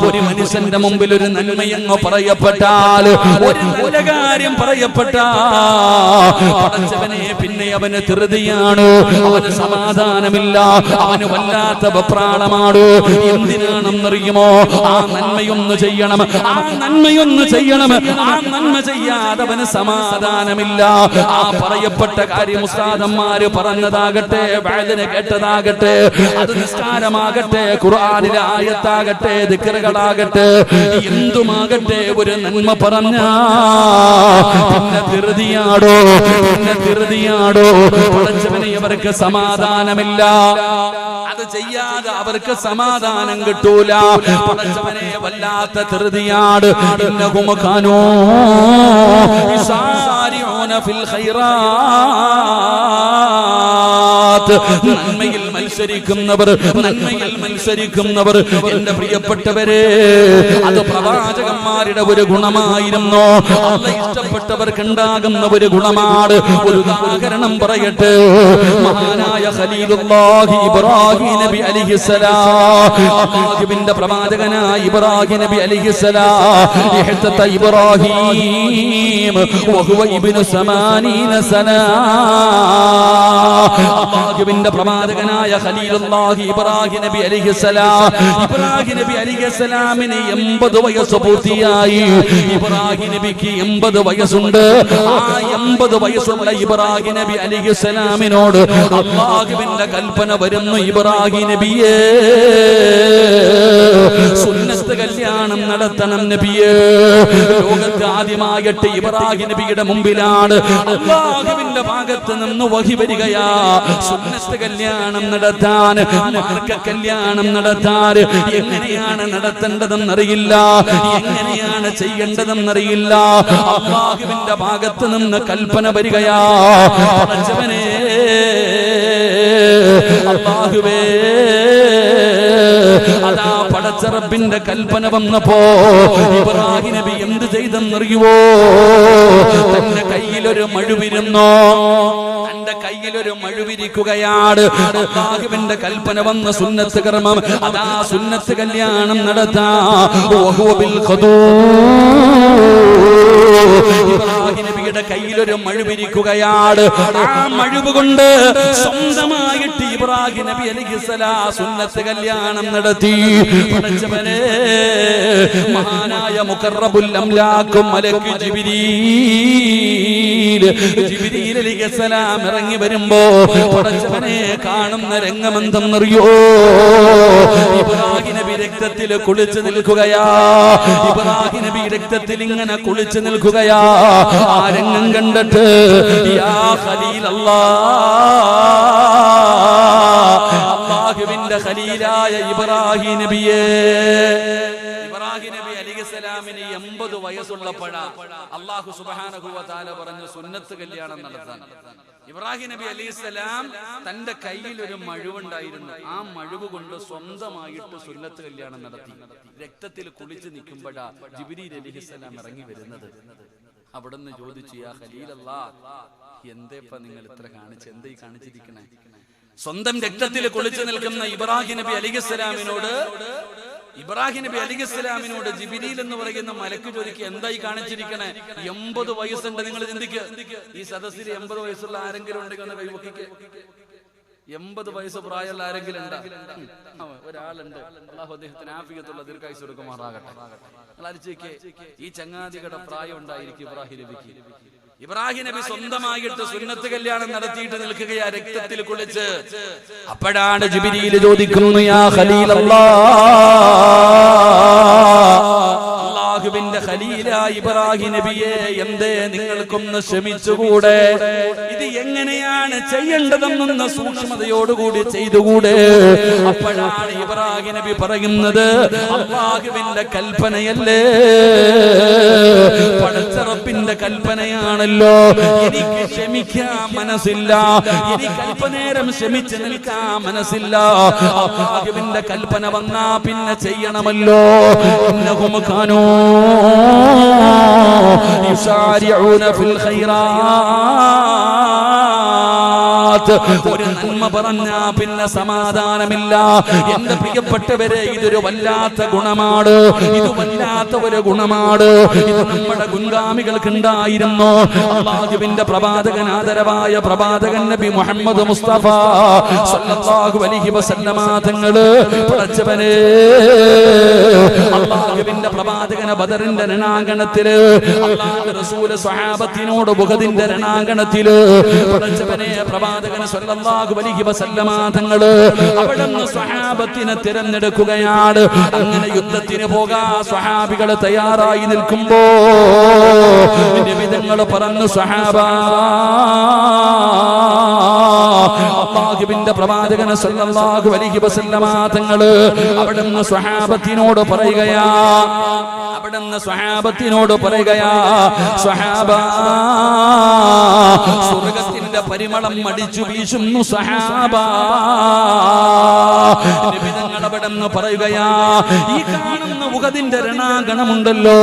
ഒരു മനുഷ്യന്റെ മുമ്പിൽ ഒരു നന്മയെന്നോ പറയപ്പെട്ടാൽ, ഒരു നല്ല കാര്യം പറയപ്പെട്ടവനെ പിന്നെ അവന് ധൃതിയാണ്, അവന് സമാധാനമില്ല, അവന് വല്ലാത്ത വെപ്രാളമാണ്. എന്തിനാണെന്നറിയുമോ? ആ നന്മയൊന്ന് ചെയ്യണം, ആ നന്മയൊന്ന് ചെയ്യണം, ആ നന്മ ചെയ്യാതെ അവന് സമാധാനമില്ല. ആ പറയപ്പെട്ട കാര്യം ഉസ്താദന്മാര് പറഞ്ഞതാകട്ടെ, വഅദിനെ കേട്ടതാകട്ടെ, അത് നിസ്കാരമാകട്ടെ, ഖുർആനിലെ ആയത്താകട്ടെ, ദിക്റുകളാകട്ടെ, എന്തുമാകട്ടെ, ഒരു നന്മ പറഞ്ഞാ പിന്നെ ധൃതിയാടോ, പിന്നെ ധൃതിയാടോ. പഠിച്ചവനെ അവർക്ക് സമാധാനമില്ല, അത് ചെയ്യാതെ അവർക്ക് സമാധാനം കിട്ടൂല. പഠിച്ചവനെ വല്ലാത്ത ധൃതിയാട്. ഇന്നഹും കാനൂ യുസാരിഊന ഫിൽ ഖൈറാത്ത്. നന്മയിൽ മത്സരിക്കുന്നവർ, നന്മയിൽ മത്സരിക്കുന്നവർ. എന്റെ പ്രിയപ്പെട്ടവരെ, അത് പ്രവാചകന്മാരുടെ ഒരു ഗുണമായിരുന്നു. അല്ലാഹ് ഇഷ്ടപ്പെട്ടവർക്ക് ഉണ്ടാകുന്ന ഒരു ഗുണമാണ്. ഒരു ഉദാഹരണം പറയട്ടെ. മഹാനായ ഖലീലുല്ലാഹി ഇബ്രാഹിം നബി അലൈഹിസ്സലാം, അല്ലാഹുവിന്റെ പ്രവാചകനായ ഇബ്രാഹിം നബി അലൈഹിസ്സലാം, ഇഹ്തത ഇബ്രാഹിം വഹുവ ഇബ്നു 80 സന. അല്ലാഹുവിന്റെ പ്രവാചകനായ ഖലീലുല്ലാഹി ഇബ്രാഹിം നബി അലൈഹിസ്സലാം, ഇബ്രാഹിം നബി അലൈഹിസ്സലാമിന് 80 വയസ്സ് പൂർത്തിയായി. ഇബ്രാഹിം നബിക്ക് 80 വയസ്സുണ്ട്. ആ 80 വയസ്സുള്ള ഇബ്രാഹിം നബി അലൈഹിസ്സലാമിനോട് അല്ലാഹുവിന്റെ കൽപ്പന വരുന്നു, ഇബ്രാഹിം നബിയേ, സുന്നത്ത് കല്യാണം നടത്തണം നബിയേ. ലോകത്ത് ആദ്യമായിട്ട് ഇബ്രാഹിം നബിയുടെ മുമ്പിലാണ് അല്ലാഹുവിന്റെ ഭാഗത്ത് നിന്ന് വഹി വരികയാ. സുന്നത്ത് കല്യാണം നടത്താൻ, മാർഗ കല്യാണം നടത്താൻ എങ്ങനെയാണ് നടത്തേണ്ടതെന്നറിയില്ല, എങ്ങനെയാണ് ചെയ്യേണ്ടതെന്നറിയില്ല. അല്ലാഹുവിന്റെ ഭാഗത്ത് നിന്ന് കൽപ്പന വരികയാ. പടച്ചവനേ, അല്ലാഹുവേ, അതാ പടച്ച റബ്ബിന്റെ കൽപ്പന വന്നപ്പോ ഇബ്രാഹിം നബി എന്ത് ചെയ്തെന്നറിയുവോ? തന്റെ കയ്യിലൊരു മഴുവിരുന്നോ, തന്റെ കയ്യിലൊരു മഴുവിരിക്കുകയാണ്. അല്ലാഹുവിന്റെ കൽപ്പന വന്ന സുന്നത്ത് കർമ്മം, അതാ സുന്നത്ത് കല്യാണം നടത്താ. ഇബ്രാഹിം നബിയുടെ കയ്യിലൊരു മഴുവിരിക്കുകയാണ്. ആ മഴുവ് കൊണ്ട് സ്വന്തമായിട്ട് ഇബ്രാഹിം നബി അലൈഹിസ്സലാം സുന്നത്ത് കല്യാണം നടത്തി. പടച്ചവനെ, മഹാനായ മുഖറബുൽ അംലാഖ് മലക്ക് ജിബ്രീൽ അലൈഹിസ്സലാം ഇറങ്ങി വരുമ്പോ പടച്ചവനെ കാണുന്ന രംഗമെന്തെന്നറിയോ? ഇബ്രാഹിം നബി രക്തത്തിൽ കുളിച്ചു നിൽക്കുകയാ. ഇബ്രാഹിം നബി രക്തത്തിൽ ഇങ്ങനെ കുളിച്ചു നിൽക്കുകയാ. ആ രംഗം കണ്ടിട്ട് യാ ഖലീലല്ലാഹ്, അല്ലാഹുവിന്റെ ഖലീലായ ഇബ്രാഹിം നബിയേ. ഇബ്രാഹിം നബി അലൈഹിസ്സലാമിന് 80 വയസ്സുള്ളപ്പോഴാ അല്ലാഹു സുബ്ഹാനഹു വ തആല പറഞ്ഞു സുന്നത്ത് കല്യാണം നടത്താൻ. ഇബ്രാഹിം നബി അലൈഹിസ്സലാം തന്റെ കയ്യിൽ ഒരു മഴുവുണ്ടായിരുന്നു. ആ മഴുവ് കൊണ്ട് സ്വന്തമായിട്ട് സുന്നത്ത് കല്യാണം നടത്തി. രക്തത്തിൽ കുളിച്ച് നിൽക്കുമ്പോഴാ ജിബ്രീൽ അലൈഹിസ്സലാം ഇറങ്ങി വരുന്നത്. അവിടുന്ന് ചോദിച്ചു, യാ ഖലീലല്ലാഹ്, എന്തേപ്പ നിങ്ങൾ ഇത്ര കാണിച്ച്, എന്തായി കാണിച്ചിരിക്കണേ? സ്വന്തം രക്തത്തിൽ കുളിച്ചു നിൽക്കുന്ന ഇബ്രാഹിം നബി അലൈഹിസ്സലാമിനോട് ജിബ്രീൽ എന്ന് പറയുന്ന മലക്ക് ചോദിക്കുക, എന്തായി കാണിച്ചിരിക്കണേ? 80 വയസ്സുണ്ട്. നിങ്ങൾ ചിന്തിക്കുക, ഈ സദസ്സിൽ 80 വയസ്സുള്ള ആരെങ്കിലും ഉണ്ടെങ്കിൽ ഒന്ന് കൈവക്കിക്ക്. 80 വയസ്സ് പ്രായമുള്ള ആരെങ്കിലും ഉണ്ടാ? ഒരാളുണ്ട്. അല്ലാഹു അദ്ദേഹത്തിന് ആഫിയത്തുള്ള ദീർഘായുസ്സ് കൊടുക്കുമാറാകട്ടെ. ഈ ചങ്ങാതികളുടെ പ്രായം ഉണ്ടായിരിക്കും ഇബ്രാഹിം നബിക്ക്. ഇബ്രാഹിം നബി സ്വന്തമായിട്ട് സുന്നത്ത് കല്യാണം നടത്തിയിട്ട് നിൽക്കുകയാ, രക്തത്തിൽ കുളിച്ച്. അപ്പോഴാണ് ജിബ്രീൽ ചോദിക്കുന്നു, യാ ഖലീലല്ലാഹ്, അല്ലാഹുവിന്റെ ഖലീലായ ഇബ്രാഹിം നബിയെ, എന്തേ നിങ്ങൾക്കൊന്ന് ക്ഷമിച്ചുകൂടെ? ഇത് എങ്ങനെയാണ് ചെയ്യേണ്ടതെന്നൊന്ന് സൂക്ഷ്മതയോടുകൂടി ചെയ്തുകൂടെ? അപ്പോഴാണ് ഇബ്രാഹിം നബി പറയുന്നത്, അല്ലാഹുവിന്റെ കൽപ്പനയല്ലേ, പടച്ച റബ്ബിന്റെ കൽപ്പനയാണല്ലോ. എനിക്ക് ക്ഷമിക്കാൻ മനസ്സില്ല, എനിക്ക് അല്പനേരം ക്ഷമിച്ച് നിൽക്കാൻ മനസ്സില്ല. അല്ലാഹുവിന്റെ കൽപ്പന വന്നാ പിന്നെ ചെയ്യണമല്ലോ. ഇന്നഹും കാനൂ യുസാരിഊന ഫിൽ ഖൈറാത്ത്. സലാത്ത്. ഒരു നന്മ പറഞ്ഞാ പിന്നെ സമാധാനമില്ല. എന്റെ പ്രിയപ്പെട്ടവരെ, ഇതൊരു വല്ലാത്ത ഗുണമാണ്. ഇത് വല്ലാത്ത ഒരു ഗുണമാണ്. ഇത് നമ്മുടെ മുൻഗാമികൾക്ക് ഉണ്ടായിരുന്നു. അല്ലാഹുവിന്റെ പ്രവാചകൻ, ആദരവായ പ്രവാചകൻ നബി മുഹമ്മദ് മുസ്തഫ സല്ലല്ലാഹു അലൈഹി വസല്ലമ തങ്ങള് പടച്ചവനെ, അല്ലാഹുവിന്റെ പ്രവാചകന ബദറിന്റെ രണാങ്കണത്തില്, അല്ലാഹുവിന്റെ റസൂൽ സ്വഹാബത്തിനോട് ഉഹദിന്റെ രണാങ്കണത്തില് പടച്ചവനെ പ്രവാചകൻ സല്ലല്ലാഹു അലൈഹി വസല്ലമ തങ്ങള് അവിടുന്ന് സ്വഹാബത്തിനെ തിരഞ്ഞെടുക്കുകയാണ്. അങ്ങനെ യുദ്ധത്തിന് പോകാൻ സ്വഹാബികൾ തയ്യാറായി നിൽക്കുമ്പോ നബി തങ്ങൾ പറഞ്ഞു, സ്വഹാബ, അല്ലാഹുവിന്റെ പ്രവാചകൻ സല്ലല്ലാഹു അലൈഹി വസല്ലമ തങ്ങള് അവിടുന്ന് സ്വഹാബത്തിനോട് പറയുകയാ, സ്വഹാബ, സ്വർഗ്ഗത്തിന്റെ പരിമളം അടിച്ചു വീശുന്നു സ്വഹാബ. നബി തങ്ങൾ അവിടുന്ന് പറയുകയാ, ഈ കാണുന്ന ഉഹദിന്റെ രണാങ്കണമുണ്ടല്ലോ,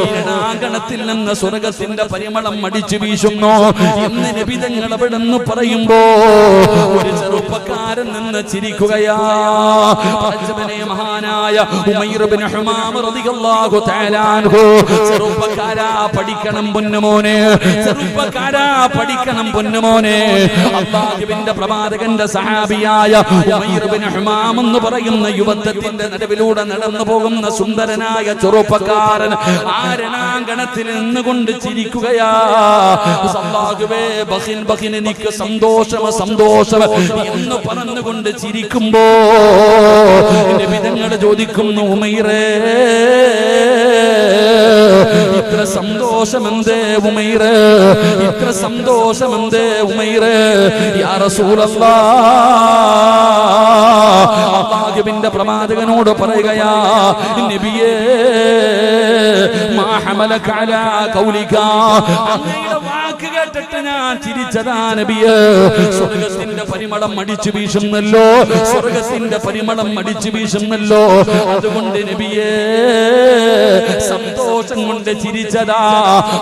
ഈ രണാങ്കണത്തിൽ നിന്ന് സ്വർഗ്ഗത്തിന്റെ പരിമളം അടിച്ചു വീശുന്നു എന്ന് നബി തങ്ങൾ അവിടുന്ന് പറയുമ്പോ ഒരു ചെറുപ്പക്കാരൻ നിന്ന് ചിരിക്കുകയാ. മഹാനായ ഉമൈർ ഇബ്നു ഹുമാം റളിയല്ലാഹു തആല അൻഹു, ചെറുപ്പക്കാരാ പഠിക്കണം പൊന്നുമോനെ, ചെറുപ്പക്കാരാ പഠിക്കണം പൊന്നുമോനെ. അല്ലാഹുവിന്റെ പ്രവാചകന്റെ സഹാബിയായ ഉമൈർ ഇബ്നു ഹുമാം എന്ന് പറയുന്ന യുവത്വത്തിന്റെ നടുവിലൂടെ നടന്നു പോകുന്ന സുന്ദരനായ ചെറുപ്പക്കാരൻ ആ രണാങ്കണത്തിൽ നിന്നുകൊണ്ട് ചിരിക്കുകയാ. അല്ലാഹുവേ, ബഖിൻ ബഖിൻ, എനിക്ക് സന്തോഷം സന്തോഷം എന്ന് പറഞ്ഞുകൊണ്ട് ചിരിക്കുമ്പോ നബി തങ്ങൾ ചോദിക്കുന്നു, ഉമൈറേ, ഇത്ര സന്തോഷമെന്തേ ഉമൈറേ, ഇത്ര സന്തോഷമെന്തേ ഉമൈറേ? യാ റസൂലല്ലാഹ്, അല്ലാഹുവിന്റെ പ്രവാചകനോട് പറയുകയാ, നബിയേ, മാ ഹമലക അലാ ഖൗലിക, അങ്ങയുടെ വാക്ക് കേട്ടിട്ട് ഞാൻ ചിരിച്ചതാ നബിയേ. സ്വർഗ്ഗത്തിന്റെ പരിമളം അടിച്ചു വീശുന്നല്ലോ, സ്വർഗ്ഗത്തിന്റെ പരിമളം അടിച്ചു വീശുന്നല്ലോ, അതുകൊണ്ട് നബിയേ സന്തോഷം കൊണ്ട് ചിരിച്ചതാ.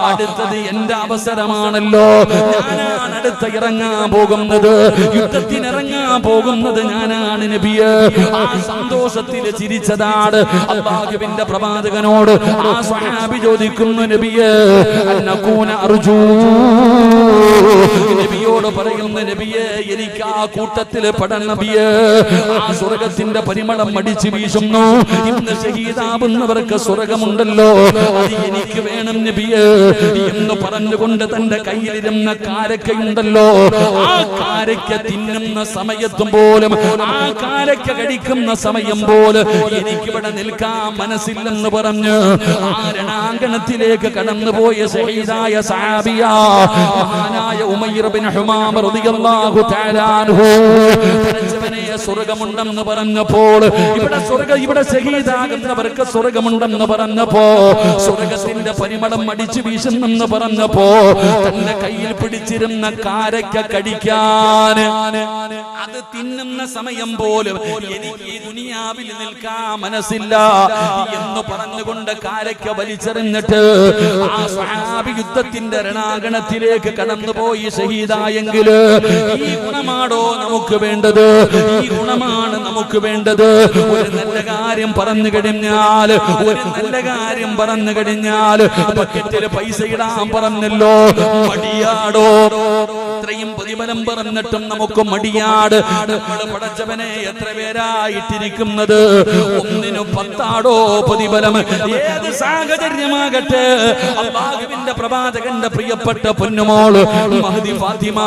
അടുത്തത് എന്റെ അവസരമാണല്ലോ, ഞാനാണ് അടുത്ത ഇറങ്ങാൻ പോകുന്നത്, യുദ്ധത്തിനിറങ്ങാൻ പോകുന്നത് ഞാനാണ് നബിയേ. ആ സന്തോഷത്തിൽ ചിരിച്ചതാണ്. അല്ലാഹുവിന്റെ പ്രവാചകനോട് ആ സ്വഹാബി ചോദിക്കുന്നു, നബിയേ, അന്നകൂന അർജൂ, നബിയോട് പറയുന്ന, നബിയേ, എനിക്ക് ആ കൂട്ടത്തിൽ പെടാൻ നബിയേ. ആ സ്വർഗ്ഗത്തിന്റെ പരിമളം അടിച്ചു വീശുന്നു, ഇന്ന് ഷഹീദാവുന്നവർക്ക് സ്വർഗ്ഗമുണ്ടല്ലോ, അത് എനിക്ക് വേണം നബിയേ എന്ന് പറഞ്ഞുകൊണ്ട് തന്റെ കയ്യിലിരുന്ന കാരക്കയുണ്ടല്ലോ, ആ കാരക്ക തിന്നുന്ന സമയത്തും പോലും, ആ കാരക്ക കഴിക്കുന്ന സമയം പോലും എനിക്കിവിടെ നിൽക്കാൻ മനസ്സില്ലെന്ന് പറഞ്ഞ് ആ രണാങ്കണത്തിലേക്ക് കടന്നുപോയ ഷഹീദായ സഹാബിയ മഹാനായ ഉമൈർ ഇബ്നു ഹുമാം റളിയല്ലാഹു തആല അൻഹു, സ്വർഗ്ഗമുണ്ടെന്ന് പറഞ്ഞപ്പോൾ, ഇവിടെ ഷഹീദാകുന്നവർക്ക് സ്വർഗ്ഗമുണ്ടെന്ന് പറഞ്ഞപ്പോ, സ്വർഗ്ഗത്തിന്റെ പരിമളം അടിച്ചു വീശുന്നെന്ന് പറഞ്ഞപ്പോ, തന്റെ കയ്യിൽ പിടിച്ചിരുന്ന കാരക്ക കടിക്കാൻ, അത് തിന്നുന്ന സമയം പോലും എനിക്ക് ഈ ദുനിയാവിൽ നിൽക്കാൻ മനസ്സില്ല എന്ന് പറഞ്ഞുകൊണ്ട് കാരക്ക വലിച്ചെറിഞ്ഞിട്ട് ആ സ്വഹാബി യുദ്ധത്തിന്റെ രണാങ്കണത്തിലേക്ക് കടന്നുപോയി ഷഹീദായെങ്കിൽ ഈ ഗുണമാണോ നമുക്ക് വേണ്ടത്? ഈ ഗുണമാണ് നമുക്ക് വേണ്ടത്. ഒരു നല്ല കാര്യം പറഞ്ഞു കഴിഞ്ഞാൽ, ഒരു നല്ല കാര്യം പറഞ്ഞു കഴിഞ്ഞാൽ ബക്കറ്റിൽ പൈസ ഇടാൻ പറഞ്ഞല്ലോ, മടിയാടോ? ഇത്രയും പ്രതിഫലം പറഞ്ഞിട്ടും നമുക്ക് മടിയാട്. നമ്മൾ പടച്ചവനെ എത്ര പേരായിട്ടിരിക്കുന്നത്? ഒന്നിനു 10 ആടോ പ്രതിഫലം. ഏത് സാഹചര്യമാകട്ടെ, അല്ലാഹുവിന്റെ പ്രവാചകന്റെ പ്രിയപ്പെട്ട പൊന്നുമോള് മഹ്ദി ഫാത്തിമ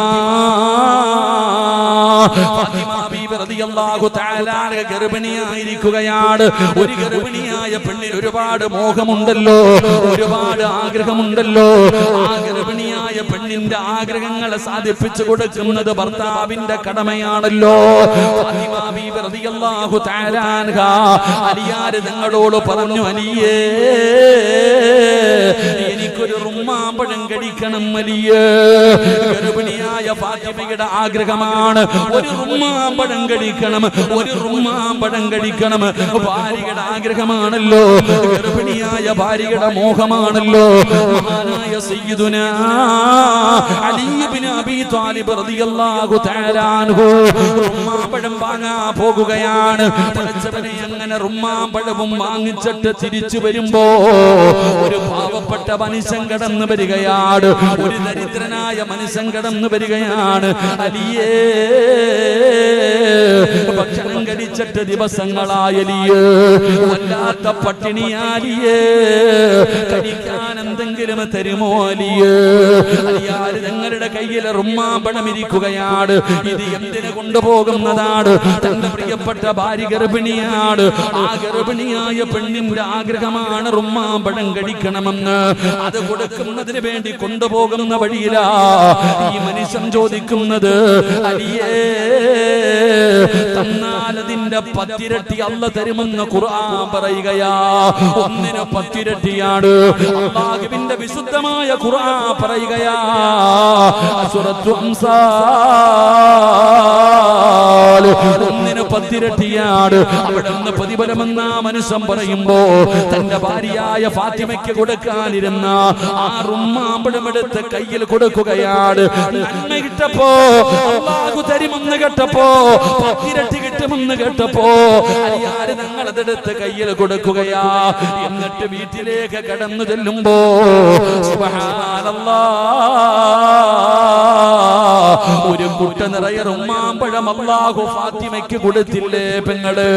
ബീബി റളിയല്ലാഹു തആല ഗർഭിണിയായിരിക്കുകയാണ്. ഒരു ഗർഭിണിയായ പെണ്ണിന് ഒരുപാട് മോഹമുണ്ടല്ലോ, ഒരുപാട് ആഗ്രഹമുണ്ടല്ലോ. ആ ഗർഭിണിയായ പെണ്ണിന്റെ ആഗ്രഹങ്ങളെ സാധിപ്പിച്ചു കൊടുക്കുന്നത് ഭർത്താവിന്റെ കടമയാണല്ലോ. ഫാത്തിമ ബീബി റളിയല്ലാഹു തആല അൻഹാ അലിയാർ തങ്ങളോട് പറഞ്ഞു, അലിയേ, എനിക്ക് എനിക്കൊരു റുമ്മാമ്പഴം കഴിക്കണം വലിയ ഗർഭിണിയായ ഫാത്തിമയുടെ ആഗ്രഹമാണ്. ഒരു റുമ്മാമ്പഴം കഴിക്കണം, ഒരു റുമ്മാമ്പഴം കഴിക്കണം. ഭാര്യയുടെ ആഗ്രഹമാണല്ലോ, ഗർഭിണിയായ ഭാര്യയുടെ മോഹമാണല്ലോ. മഹാനായ സയ്യിദുനാ അലി ഇബ്നു അബീ ത്വാലിബ് റളിയല്ലാഹു തആല അൻഹു റുമ്മാമ്പഴം വാങ്ങാൻ പോകുകയാണ്. പടച്ചവനെ, അങ്ങനെ റുമ്മാമ്പഴവും വാങ്ങിച്ചിട്ട് തിരിച്ചു വരുമ്പോ ഒരു പാവപ്പെട്ട മനുഷ്യൻ കടന്നു വരികയാണ്, ഒരു ദരിദ്രനായ മനുഷ്യൻ കടന്നു വരികയാണ്. അലിയേ, ഭക്ഷണം കഴിച്ചിട്ട് ദിവസങ്ങളായലിയേ, വല്ലാത്ത പട്ടിണിയാലിയേ, കഴിക്കാൻ എന്തെങ്കിലും തരുമോ അലിയേ? അലിയാര് ഞങ്ങളുടെ കയ്യിൽ റുമ്മാമ്പഴം ഇരിക്കുകയാണ്, ഇത് എന്തിനു കൊണ്ടുപോകുന്നതാണ്? തന്റെ പ്രിയപ്പെട്ട ഭാര്യ ഗർഭിണിയാണ്, ആ ഗർഭിണിയായ പെണ്ണിന്റെ ആഗ്രഹമാണ് റുമ്മാമ്പഴം കഴിക്കണമെന്ന്. അത് കൊടുക്കുന്നതിന് വേണ്ടി കൊണ്ടുപോകുന്ന വഴിയിലാ ഈ മനുഷ്യൻ ചോദിക്കുന്നത്, അലിയേ, തന്നാൽ അതിന്റെ 10 ഇരട്ടി അല്ലാഹു തരുമെന്ന് ഖുർആൻ പറയുകയാ. 1 10 ഇരട്ടിയാണ്. അല്ലാഹുവിന്റെ വിശുദ്ധമായ ഖുർആൻ പറയുകയാ, സൂറത്തുൽ അംസാൽ 1 10 ഇരട്ടിയാണ്. അവിടെ നിന്ന് പ്രതിഫലമെന്ന മനുഷ്യൻ പറയുമ്പോ തന്റെ ഭാര്യയായ ഫാത്തിമയ്ക്ക് കൊടുക്കാനിരുന്ന ആ റുമ്മാമ്പഴം എടുത്ത് കയ്യിൽ കൊടുക്കുകയാണ്. നന്മ കിട്ടപ്പോ, അല്ലാഹു തരുമെന്ന് കേട്ടപ്പോ, 10 ഇരട്ടി കിട്ടുമെന്ന് കേട്ടപ്പോ അലിയാര് ഞങ്ങളതെടുത്ത് കയ്യിൽ കൊടുക്കുകയാ. എന്നിട്ട് വീട്ടിലേക്ക് കടന്നു ചെല്ലുമ്പോ സുബ്ഹാനല്ലാഹ്, ഒരു കുട്ട നിറയെ റുമ്മാമ്പഴം അല്ലാഹു ഫാത്തിമയ്ക്ക് കൊടുത്തില്ലേ പെങ്ങള്?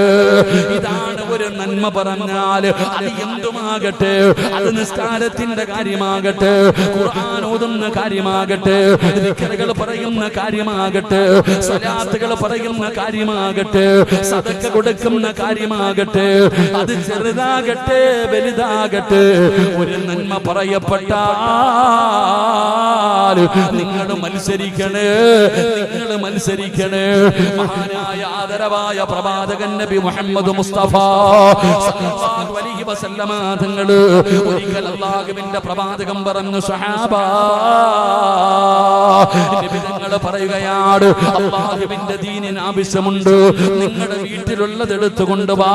ഇതാണ് ഒരു നന്മ പറഞ്ഞാൽ. അത് എന്തുമാകട്ടെ, അത് നിസ്കാരത്തിന്റെ കാര്യമാകട്ടെ, ഖുർആൻ ഓതുന്ന കാര്യമാകട്ടെ, ദിക്റുകൾ പറയുന്ന കാര്യമാകട്ടെ, സ്വലാത്തുകൾ പറയുന്ന കാര്യമാകട്ടെ, സദഖ കൊടുക്കുന്ന കാര്യമാകട്ടെ, അത് ചെറുതാകട്ടെ വലുതാകട്ടെ, ഒരു നന്മ പറയപ്പെട്ടാൽ നിങ്ങൾ മത്സരിക്കണേ, നിങ്ങൾ മത്സരിക്കണേ. മഹാനായ ആദരവായ പ്രവാചകൻ നബി മുഹമ്മദ് മുസ്തഫ സല്ലല്ലാഹു അലൈഹി വസല്ലമ തങ്ങൾ ഒരിക്കൽ അല്ലാഹുവിന്റെ പ്രവാചകൻ പറഞ്ഞു, സഹാബാ, നബി തങ്ങൾ പറയുകയാണ്, അല്ലാഹുവിന്റെ ദീനിന് ആവശ്യമുണ്ട്, നിങ്ങളുടെ വീട്ടിലുള്ളത് എടുത്തു കൊണ്ടുവാ.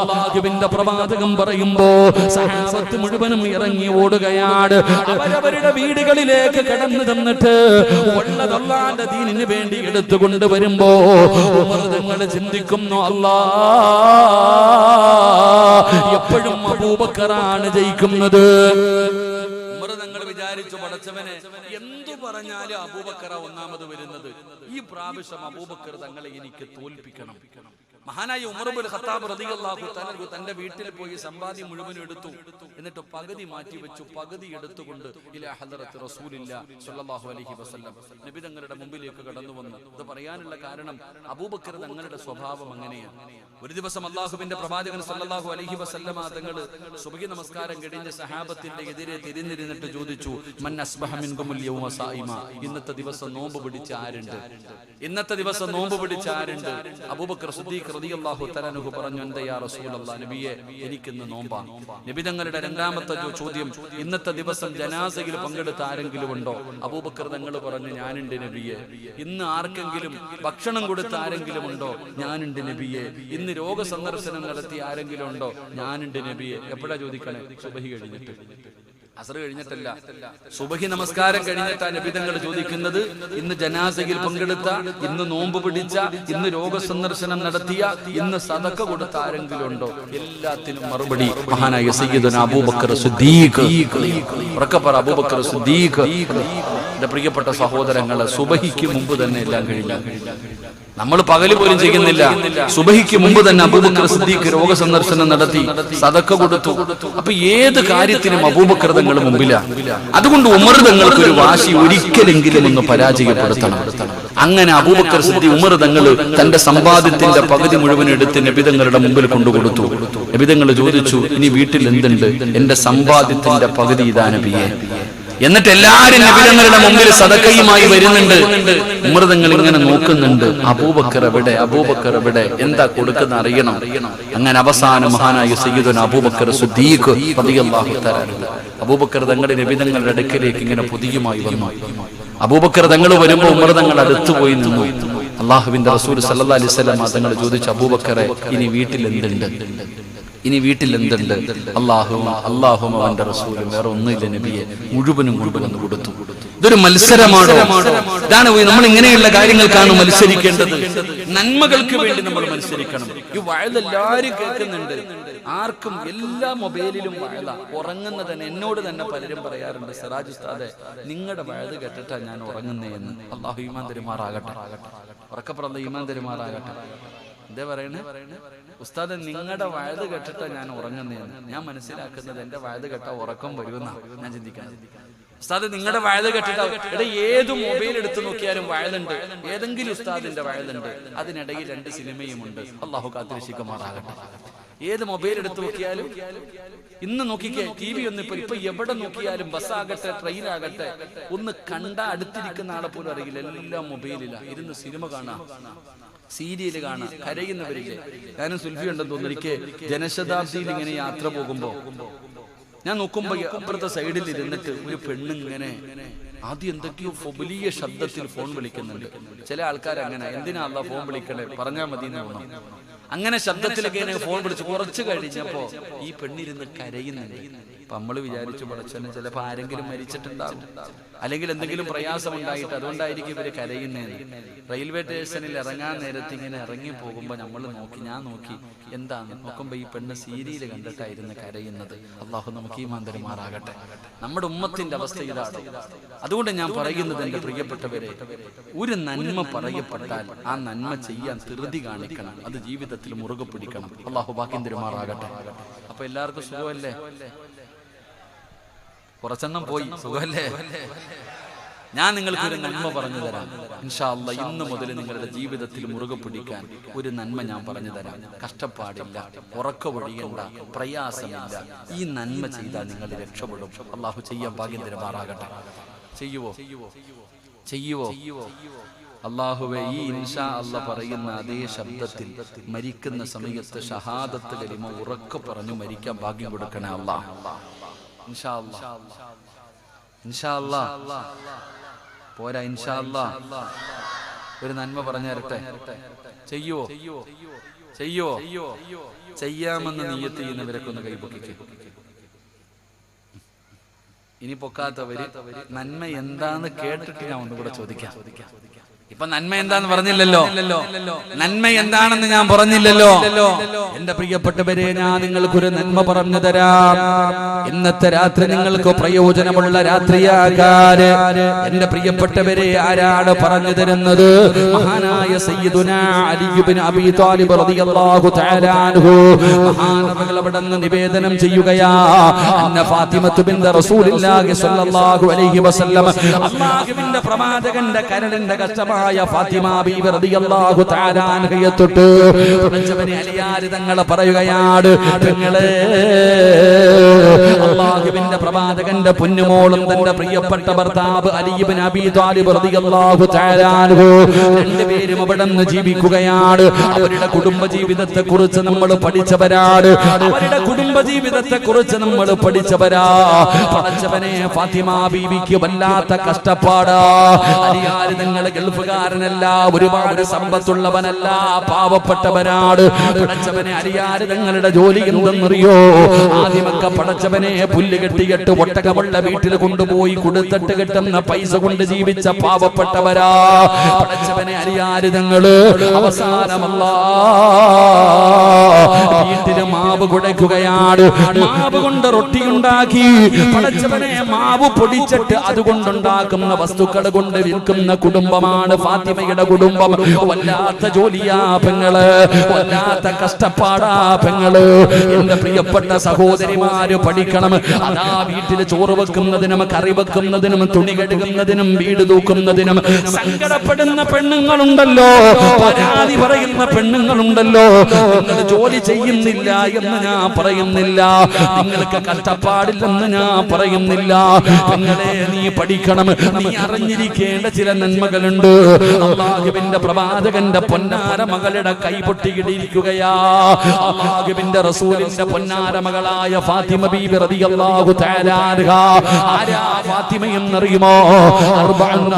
അല്ലാഹുവിന്റെ പ്രവാചകൻ പറയുമ്പോ സഹാബത്ത് മുഴുവനും ഇറങ്ങി ഓടുകയാണ്. അവരവരുടെ വീടുകളിലേക്ക് കടന്നു തന്നിട്ട് ഉള്ളത് അല്ലാഹുവിന്റെ ദീനിന് വേണ്ടി എടുത്തു കൊണ്ടുവരുമ്പോ ഉമർ തങ്ങൾ ചിന്തിക്കുന്നു, അല്ലാഹ് എപ്പോഴും അബൂബക്കറാണ് ജയിക്കുന്നത്. ഉമർ തങ്ങൾ വിചാരിച്ചു, പടച്ചവനെ, എന്തു പറഞ്ഞാലും അബൂബക്കറ ഒന്നാമത് വരുന്നത്, ഈ പ്രാവശ്യം അബൂബക്കർ തങ്ങളെ എനിക്ക് തോൽപ്പിക്കണം. മഹാനായ ഉമർ ഇബ്നു ഖത്താബ് റളിയല്ലാഹു തആല തന്റെ വീട്ടിൽ പോയി സമ്പാദ്യം മുഴുവൻ എടുത്തു. എന്നിട്ട് പകുതി മാറ്റി വെച്ചു, പകുതി എടുത്തുകൊണ്ട് ഇലാ ഹദറത്ത് റസൂലില്ലാഹി സ്വല്ലല്ലാഹു അലൈഹി വസല്ലം നബി തങ്ങളുടെ മുമ്പിലേക്ക് കടന്നു വന്നു. ഇത് പറയാനുള്ള കാരണം, അബൂബക്കർ തങ്ങളുടെ സ്വഭാവം അങ്ങനെയാണ്. ഒരു ദിവസം അല്ലാഹുവിന്റെ പ്രവാചകൻ സ്വല്ലല്ലാഹു അലൈഹി വസല്ലം തങ്ങൾ സുബ്ഹി നമസ്കാരം കഴിഞ്ഞ് സഹാബത്തിന്റെ എതിരെ തിരിഞ്ഞിരുന്നിട്ട് ചോദിച്ചു, മൻ അസ്ബഹ മിൻകുമുൽ യൗമ സായിമ, ഇന്നത്തെ ദിവസം നോമ്പ് പിടിച്ച ആരുണ്ട്? ഇന്നത്തെ ദിവസം നോമ്പ് പിടിച്ച ആരുണ്ട്? അബൂബക്കർ സിദ്ദീഖ് റളിയല്ലാഹു തആല അൻഹു പറഞ്ഞു, എന്താ യാ റസൂലല്ലാഹ്, നബിയെ, എനിക്കിന്ന് നോമ്പാണ്. നബി തങ്ങളുടെ രണ്ടാമത്തെ ചോദ്യം, ഇന്നത്തെ ദിവസം ജനാസയിൽ പങ്കെടുത്ത ആരെങ്കിലും ഉണ്ടോ? അബൂബക്കർ തങ്ങൾ പറഞ്ഞു, ഞാനുണ്ട് നബിയെ. ഇന്ന് ആർക്കെങ്കിലും ഭക്ഷണം കൊടുത്ത ആരെങ്കിലും ഉണ്ടോ? ഞാനുണ്ട് നബിയെ. ഇന്ന് രോഗസന്ദർശനം നടത്തിയ ആരെങ്കിലും ഉണ്ടോ? ഞാനുണ്ട് നബിയെ. എപ്പോഴാ ചോദിക്കണേ? സുബഹി കഴിഞ്ഞിട്ട്. അസർ കഴിഞ്ഞിട്ടല്ല, സുബഹി നമസ്കാരം കഴിഞ്ഞിട്ടാ നബി തങ്ങൾ ചോദിക്കുന്നത്. ഇന്ന് ജനാസയിൽ പങ്കെടുത്ത, ഇന്ന് നോമ്പ് പിടിച്ച, ഇന്ന് രോഗസന്ദർശനം നടത്തിയ, ഇന്ന് സദഖ കൊടുത്ത ആരെങ്കിലും ഉണ്ടോ? എല്ലാത്തിനും മറുപടി മഹാനായ സയ്യിദുനാ അബൂബക്കർ സിദ്ദീഖ്. ഉറക്കപ്പറ, അബൂബക്കർ സിദ്ദീഖ്. എന്റെ പ്രിയപ്പെട്ട സഹോദരങ്ങളെ, സുബഹിക്ക് മുമ്പ് തന്നെ എല്ലാം കഴിഞ്ഞു. നമ്മൾ പകല് പോലും ചെയ്യുന്നില്ല. സുബഹിക്ക് മുമ്പ് തന്നെ അബൂബക്കർ സിദ്ദീഖ് രോഗസന്ദർശനം നടത്തി, സദഖ കൊടുത്തു. അപ്പൊ ഏത് കാര്യത്തിനും അബൂബക്കർ തങ്ങൾ മുമ്പിലാണ്. അതുകൊണ്ട് ഉമർ തങ്ങൾക്ക് ഒരു വാശി ഒരിക്കലെങ്കിലും ഒന്ന് പരാജയപ്പെടുത്തണം. അങ്ങനെ അബൂബക്കർ സിദ്ദീഖ് ഉമർ തങ്ങൾ തന്റെ സമ്പാദ്യത്തിന്റെ പകുതി മുഴുവൻ എടുത്ത് നബി തങ്ങളുടെ മുമ്പിൽ കൊണ്ടുകൊടുത്തു. നബി തങ്ങൾ ചോദിച്ചു, ഇനി വീട്ടിൽ എന്തുണ്ട്? എന്റെ സമ്പാദ്യത്തിന്റെ പകുതി ഇതാ നബിയെ. എന്നിട്ട് എല്ലാരും നബിതങ്ങളുടെ മുമ്പിൽ സദക്കയുമായി വരുന്നുണ്ട്. ഉമർ തങ്ങൾ ഇങ്ങനെ നോക്കുന്നുണ്ട്, അബൂബക്കർ എവിടെ, അബൂബക്കർ എവിടെ, എന്താ കൊടുക്കുന്ന അറിയണം. അങ്ങനെ അവസാനം മഹാനായ സയ്യിദുന അബൂബക്കർ സിദ്ദീഖ് റളിയല്ലാഹു തആല അബൂബക്കർ തങ്ങളുടെ നബിതങ്ങളുടെ അടുക്കലേക്ക് ഇങ്ങനെ പൊതിയുമായി വന്നു. അബൂബക്കർ തങ്ങൾ വരുമ്പോൾ ഉമർ തങ്ങൾ അടുത്തു പോയി നിന്നു. അള്ളാഹുവിന്റെ റസൂൽ സല്ലല്ലാഹു അലൈഹി വസല്ലം തങ്ങൾ ചോദിച്ചു, അബൂബക്കറെ ഇനി വീട്ടിൽ എന്തുണ്ട്, ഇനി വീട്ടിൽ എന്തുണ്ട്? അല്ലാഹും അവന്റെ റസൂലും, വേറെ ഒന്നുമില്ല നബിയെ, മുഴുവനും കൊണ്ടുവന്ന് കൊടുത്തു. ഇതൊരു മത്സരമാണോ? ഇതാണ് നമ്മൾ ഇങ്ങനെയുള്ള കാര്യങ്ങൾക്കാണ് മത്സരിക്കേണ്ടത്. നന്മകൾക്ക് വേണ്ടി നമ്മൾ മത്സരിക്കണം. ഈ വഅദ് എല്ലാവരും കേൾക്കുന്നുണ്ട്, ആർക്കും എല്ലാ മൊബൈലിലും വഅദ. ഉറങ്ങുന്നത് തന്നെ എന്നോട് തന്നെ പലരും പറയാറുണ്ട്, സിറാജ് ഉസ്താദെ നിങ്ങളുടെ വഅദ് കേട്ടിട്ടാ ഞാൻ ഉറങ്ങുന്നേ എന്ന്. അല്ലാഹു ഈമാൻ തരുമാറാകട്ടെ, ഉറക്കപ്പുറത്ത് ഈമാൻ തരുമാറാകട്ടെ. എന്താ പറയണേ? ഉസ്താദ് നിങ്ങളുടെ വഅദ് കേട്ടിട്ടാ ഞാൻ ഉറങ്ങുന്നതെന്ന്. ഞാൻ മനസ്സിലാക്കുന്നത് എന്റെ വഅദ് കേട്ടാ ഉറക്കം വരുമെന്നാണ് ഞാൻ ചിന്തിക്കാൻ. ഉസ്താദ് നിങ്ങളുടെ വഅദ് കേട്ടിട്ടാ, ഏത് മൊബൈൽ എടുത്തു നോക്കിയാലും വഅദുണ്ട്, ഏതെങ്കിലും ഉസ്താദിന്റെ വഅദുണ്ട്. അതിനിടയിൽ 2 സിനിമയുമുണ്ട്. അല്ലാഹു കാത്തുരക്ഷിക്കുമാറാകട്ടെ. ഏത് മൊബൈൽ എടുത്തു നോക്കിയാലും ഇന്ന് നോക്കിക്കേ, TV ഒന്നും ഇപ്പൊ എവിടെ നോക്കിയാലും, ബസ്സാകട്ടെ ട്രെയിൻ ആകട്ടെ, ഒന്ന് കണ്ട അടുത്തിരിക്കുന്ന ആളെ പോലും അറിയില്ല. എല്ലാം മൊബൈലില്ല. ഇരുന്ന് സിനിമ കാണാം, സീരിയൽ കാണാം, കരയുന്നവരില്ലേ. ഞാനും സുൽഫി ഉണ്ടെന്ന് തോന്നുന്നു. എനിക്ക് ജനശതാബ്ദിയിൽ ഇങ്ങനെ യാത്ര പോകുമ്പോ ഞാൻ നോക്കുമ്പോ അപ്പുറത്തെ സൈഡിൽ ഇരുന്നിട്ട് ഒരു പെണ്ണിങ്ങനെ ആദ്യം എന്തൊക്കെയോ വലിയ ശബ്ദത്തിൽ ഫോൺ വിളിക്കുന്നുണ്ട്. ചില ആൾക്കാർ അങ്ങനെ, എന്തിനാ അല്ലാ ഫോൺ വിളിക്കണേ, പറഞ്ഞാൽ മതി എന്ന് തോന്നുന്നു. അങ്ങനെ ശബ്ദത്തിലൊക്കെ ഫോൺ വിളിച്ച് കുറച്ച് കഴിഞ്ഞപ്പോ ഈ പെണ്ണിരുന്ന് കരയുന്നുണ്ട്. അപ്പൊ നമ്മള് വിചാരിച്ചു, പടച്ചോനെ ചിലപ്പോ ആരെങ്കിലും മരിച്ചിട്ടുണ്ടാകും, അല്ലെങ്കിൽ എന്തെങ്കിലും പ്രയാസം ഉണ്ടായിട്ട് അതുകൊണ്ടായിരിക്കും ഇവര് കരയുന്നതെന്ന്. റെയിൽവേ സ്റ്റേഷനിൽ ഇറങ്ങാൻ നേരത്ത് ഇങ്ങനെ ഇറങ്ങി പോകുമ്പോ ഞാൻ നോക്കി എന്താന്ന് നോക്കുമ്പോ ഈ പെണ്ണ് സീരിയൽ കണ്ടിട്ടായിരുന്നു കരയുന്നത്. അള്ളാഹു നമുക്ക് ഈമാൻ തരുമാറാകട്ടെ. നമ്മുടെ ഉമ്മത്തിന്റെ അവസ്ഥ ഇതാണ്. അതുകൊണ്ട് ഞാൻ പറയുന്നത്, എന്റെ പ്രിയപ്പെട്ടവരെ, ഒരു നന്മ പറയപ്പെട്ടാൽ ആ നന്മ ചെയ്യാൻ ധൃതി കാണിക്കണം, അത് ജീവിതത്തിൽ മുറുകെ പിടിക്കണം. അള്ളാഹു ഭാഗ്യം തരുമാറാകട്ടെ. അപ്പൊ എല്ലാവർക്കും സുഖമല്ലേ? കുറച്ചെണ്ണം പോയി, സുഖമല്ലേ? ഞാൻ നിങ്ങൾക്ക് ഒരു നന്മ പറഞ്ഞു തരാം ഇൻഷാ അല്ലാഹ്. ഇന്ന് മുതൽ നിങ്ങളുടെ ജീവിതത്തിൽ മുറുകെ പിടിക്കാൻ ഒരു നന്മ ഞാൻ പറഞ്ഞു തരാം. കഷ്ടപ്പാടില്ല, ഉറക്കമൊഴിയണ്ട, പ്രയാസമില്ല. ഈ നന്മ ചെയ്താൽ നിങ്ങൾ രക്ഷപ്പെടും. അള്ളാഹു ചെയ്യാൻ ഭാഗ്യം തരുമാറാകട്ടെ. ചെയ്യുവോ? അള്ളാഹുവേ, ഈ ഇൻഷാ അല്ലാഹ് പറയുന്ന അതേ ശബ്ദത്തിൽ മരിക്കുന്ന സമയത്ത് ഷഹാദത്ത് കലിമ ഉറക്കെ പറഞ്ഞു മരിക്കാൻ ഭാഗ്യം കൊടുക്കണേ അല്ലാഹ്. ഇൻഷാ അല്ലാഹ് പോരാ, ഇൻഷാ അല്ലാഹ് ഒരു നന്മ പറഞ്ഞു തരട്ടെ. ചെയ്യുവോ? ചെയ്യാമെന്ന് നിയ്യത്ത് ചെയ്യുന്നവരൊക്കെ ഒന്ന് കൈപൊക്കിക്ക്. ഇനി പൊക്കാത്തവര് നന്മ എന്താന്ന് കേട്ടിട്ട് ഞാൻ ഒന്നുകൂടെ ചോദിക്കാം. ഇപ്പൊ നന്മ എന്താന്ന് പറഞ്ഞില്ലല്ലോ, നന്മ എന്താണെന്ന് ഞാൻ പറഞ്ഞില്ലല്ലോ. എന്റെ പ്രിയപ്പെട്ടവരെ, ഞാൻ നിങ്ങൾക്കൊരു നന്മ പറഞ്ഞു തരാം. ഇന്നത്തെ രാത്രി നിങ്ങൾക്ക് പ്രയോജനമുള്ള രാത്രിയാകാൻ എന്റെ പ്രിയപ്പെട്ടവരെ ആരാണ് പറഞ്ഞു തരുന്നത്? മഹാനായ സയ്യിദുനാ അലി ഇബ്നു അബീ ത്വാലിബ് റളിയല്ലാഹു തആല അൻഹു മഹാനവകൾ അവിടുന്ന് നിവേദനം ചെയ്യുകയാ, അന്ന ഫാത്തിമത്തു ബിൻത് റസൂലില്ലാഹി സ്വല്ലല്ലാഹു അലൈഹി വസല്ലം, അല്ലാഹുവിന്റെ പ്രവാചകന്റെ കരളിന്റെ കഷ്ടമായ ഫാത്തിമ ബീവി റളിയല്ലാഹു തആല അൻഹയെ തൊട്ട് പ്രവാചകനെ അലിയാർ തങ്ങൾ പറയുകയാണ്, പെങ്ങളെ, അല്ലാഹുവിന്റെ പ്രവാചകന്റെ പൊന്നുമോളും തന്റെ പ്രിയപ്പെട്ട ഭർത്താവ് അലി ഇബ്നു അബീ ത്വാലിബ് റളിയല്ലാഹു തആല അൻഹു രണ്ടുപേരും അവിടുന്ന് ജീവിക്കുകയാണ്. അവരുടെ കുടുംബ ജീവിതത്തെ കുറിച്ച് നമ്മൾ പഠിച്ചവരാണ്. പഠിച്ചവനെ ഫാത്തിമ ബീവിക്ക് വല്ലാത്ത കഷ്ടപ്പാടാ. അലിയാർ തങ്ങൾ ഗൾഫുകാരനല്ല, ഒരുപാട് സമ്പത്തുള്ളവനല്ല, പാവപ്പെട്ടവനാണ്. പഠിച്ചവനെ അലിയാർ തങ്ങളുടെ ജോലി എന്തെന്നറിയോ? ആദ്യമൊക്കെ പഠിച്ചവനെ പുല്ല് കെട്ടിയിട്ട് ഒട്ടകമുള്ള വീട്ടിൽ കൊണ്ടുപോയി കൊടുത്തിട്ട് കിട്ടുന്ന പൈസ കൊണ്ട് ജീവിച്ച പാവപ്പെട്ടവരാ. പഠിച്ചവനെ അലിയാർ തങ്ങള് അവസാനമല്ല വീട്ടില് മാവ് കുഴയ്ക്കുകയാണ്. മാവ് കൊണ്ട് റൊട്ടി ഉണ്ടാക്കി പഠിച്ചവനെ മാവ് പൊടിച്ചിട്ട് അതുകൊണ്ടുണ്ടാക്കുന്ന വസ്തുക്കൾ കൊണ്ട് വിൽക്കുന്ന കുടുംബമാണ് ഫാത്തിമയുടെ കുടുംബം. വല്ലാത്ത ജോലിയാ പെങ്ങള്, വല്ലാത്ത കഷ്ടപ്പാടാ പെങ്ങള്. എന്റെ പ്രിയപ്പെട്ട സഹോദരിമാര് പഠിക്കണം. അതാ വീട്ടിൽ ചോറ് വെക്കുന്നതിനും കറി വെക്കുന്നതിനും തുണി കഴുകുന്നതിനും വീട് തൂക്കുന്നതിനും സങ്കടപ്പെടുന്ന പെണ്ണുങ്ങളുണ്ടല്ലോ, പരാതി പറയുന്ന പെണ്ണുങ്ങളുണ്ടല്ലോ. നിങ്ങൾ ജോലി ചെയ്യുന്നില്ല എന്ന് ഞാൻ പറയുന്നില്ല, നിങ്ങൾക്ക് കഷ്ടപ്പാടില്ലെന്ന് ഞാൻ പറയുന്നില്ല. നിങ്ങളെ നീ പഠിക്കണം, നീ അറിഞ്ഞിരിക്കേണ്ട ചില നന്മകളുണ്ട്. അല്ലാഹുവിന്റെ പ്രവാചകന്റെ പൊന്നാര മകളുടെ കൈ പൊട്ടിയിടിയിരിക്കുകയാ. അല്ലാഹുവിന്റെ റസൂലിന്റെ പൊന്നാര മകളായ ഫാത്തിമ ബീബി റളിയല്ലാഹു തആല അൻഹ. ആരാ ഫാത്തിമ എന്നറിയുമോ?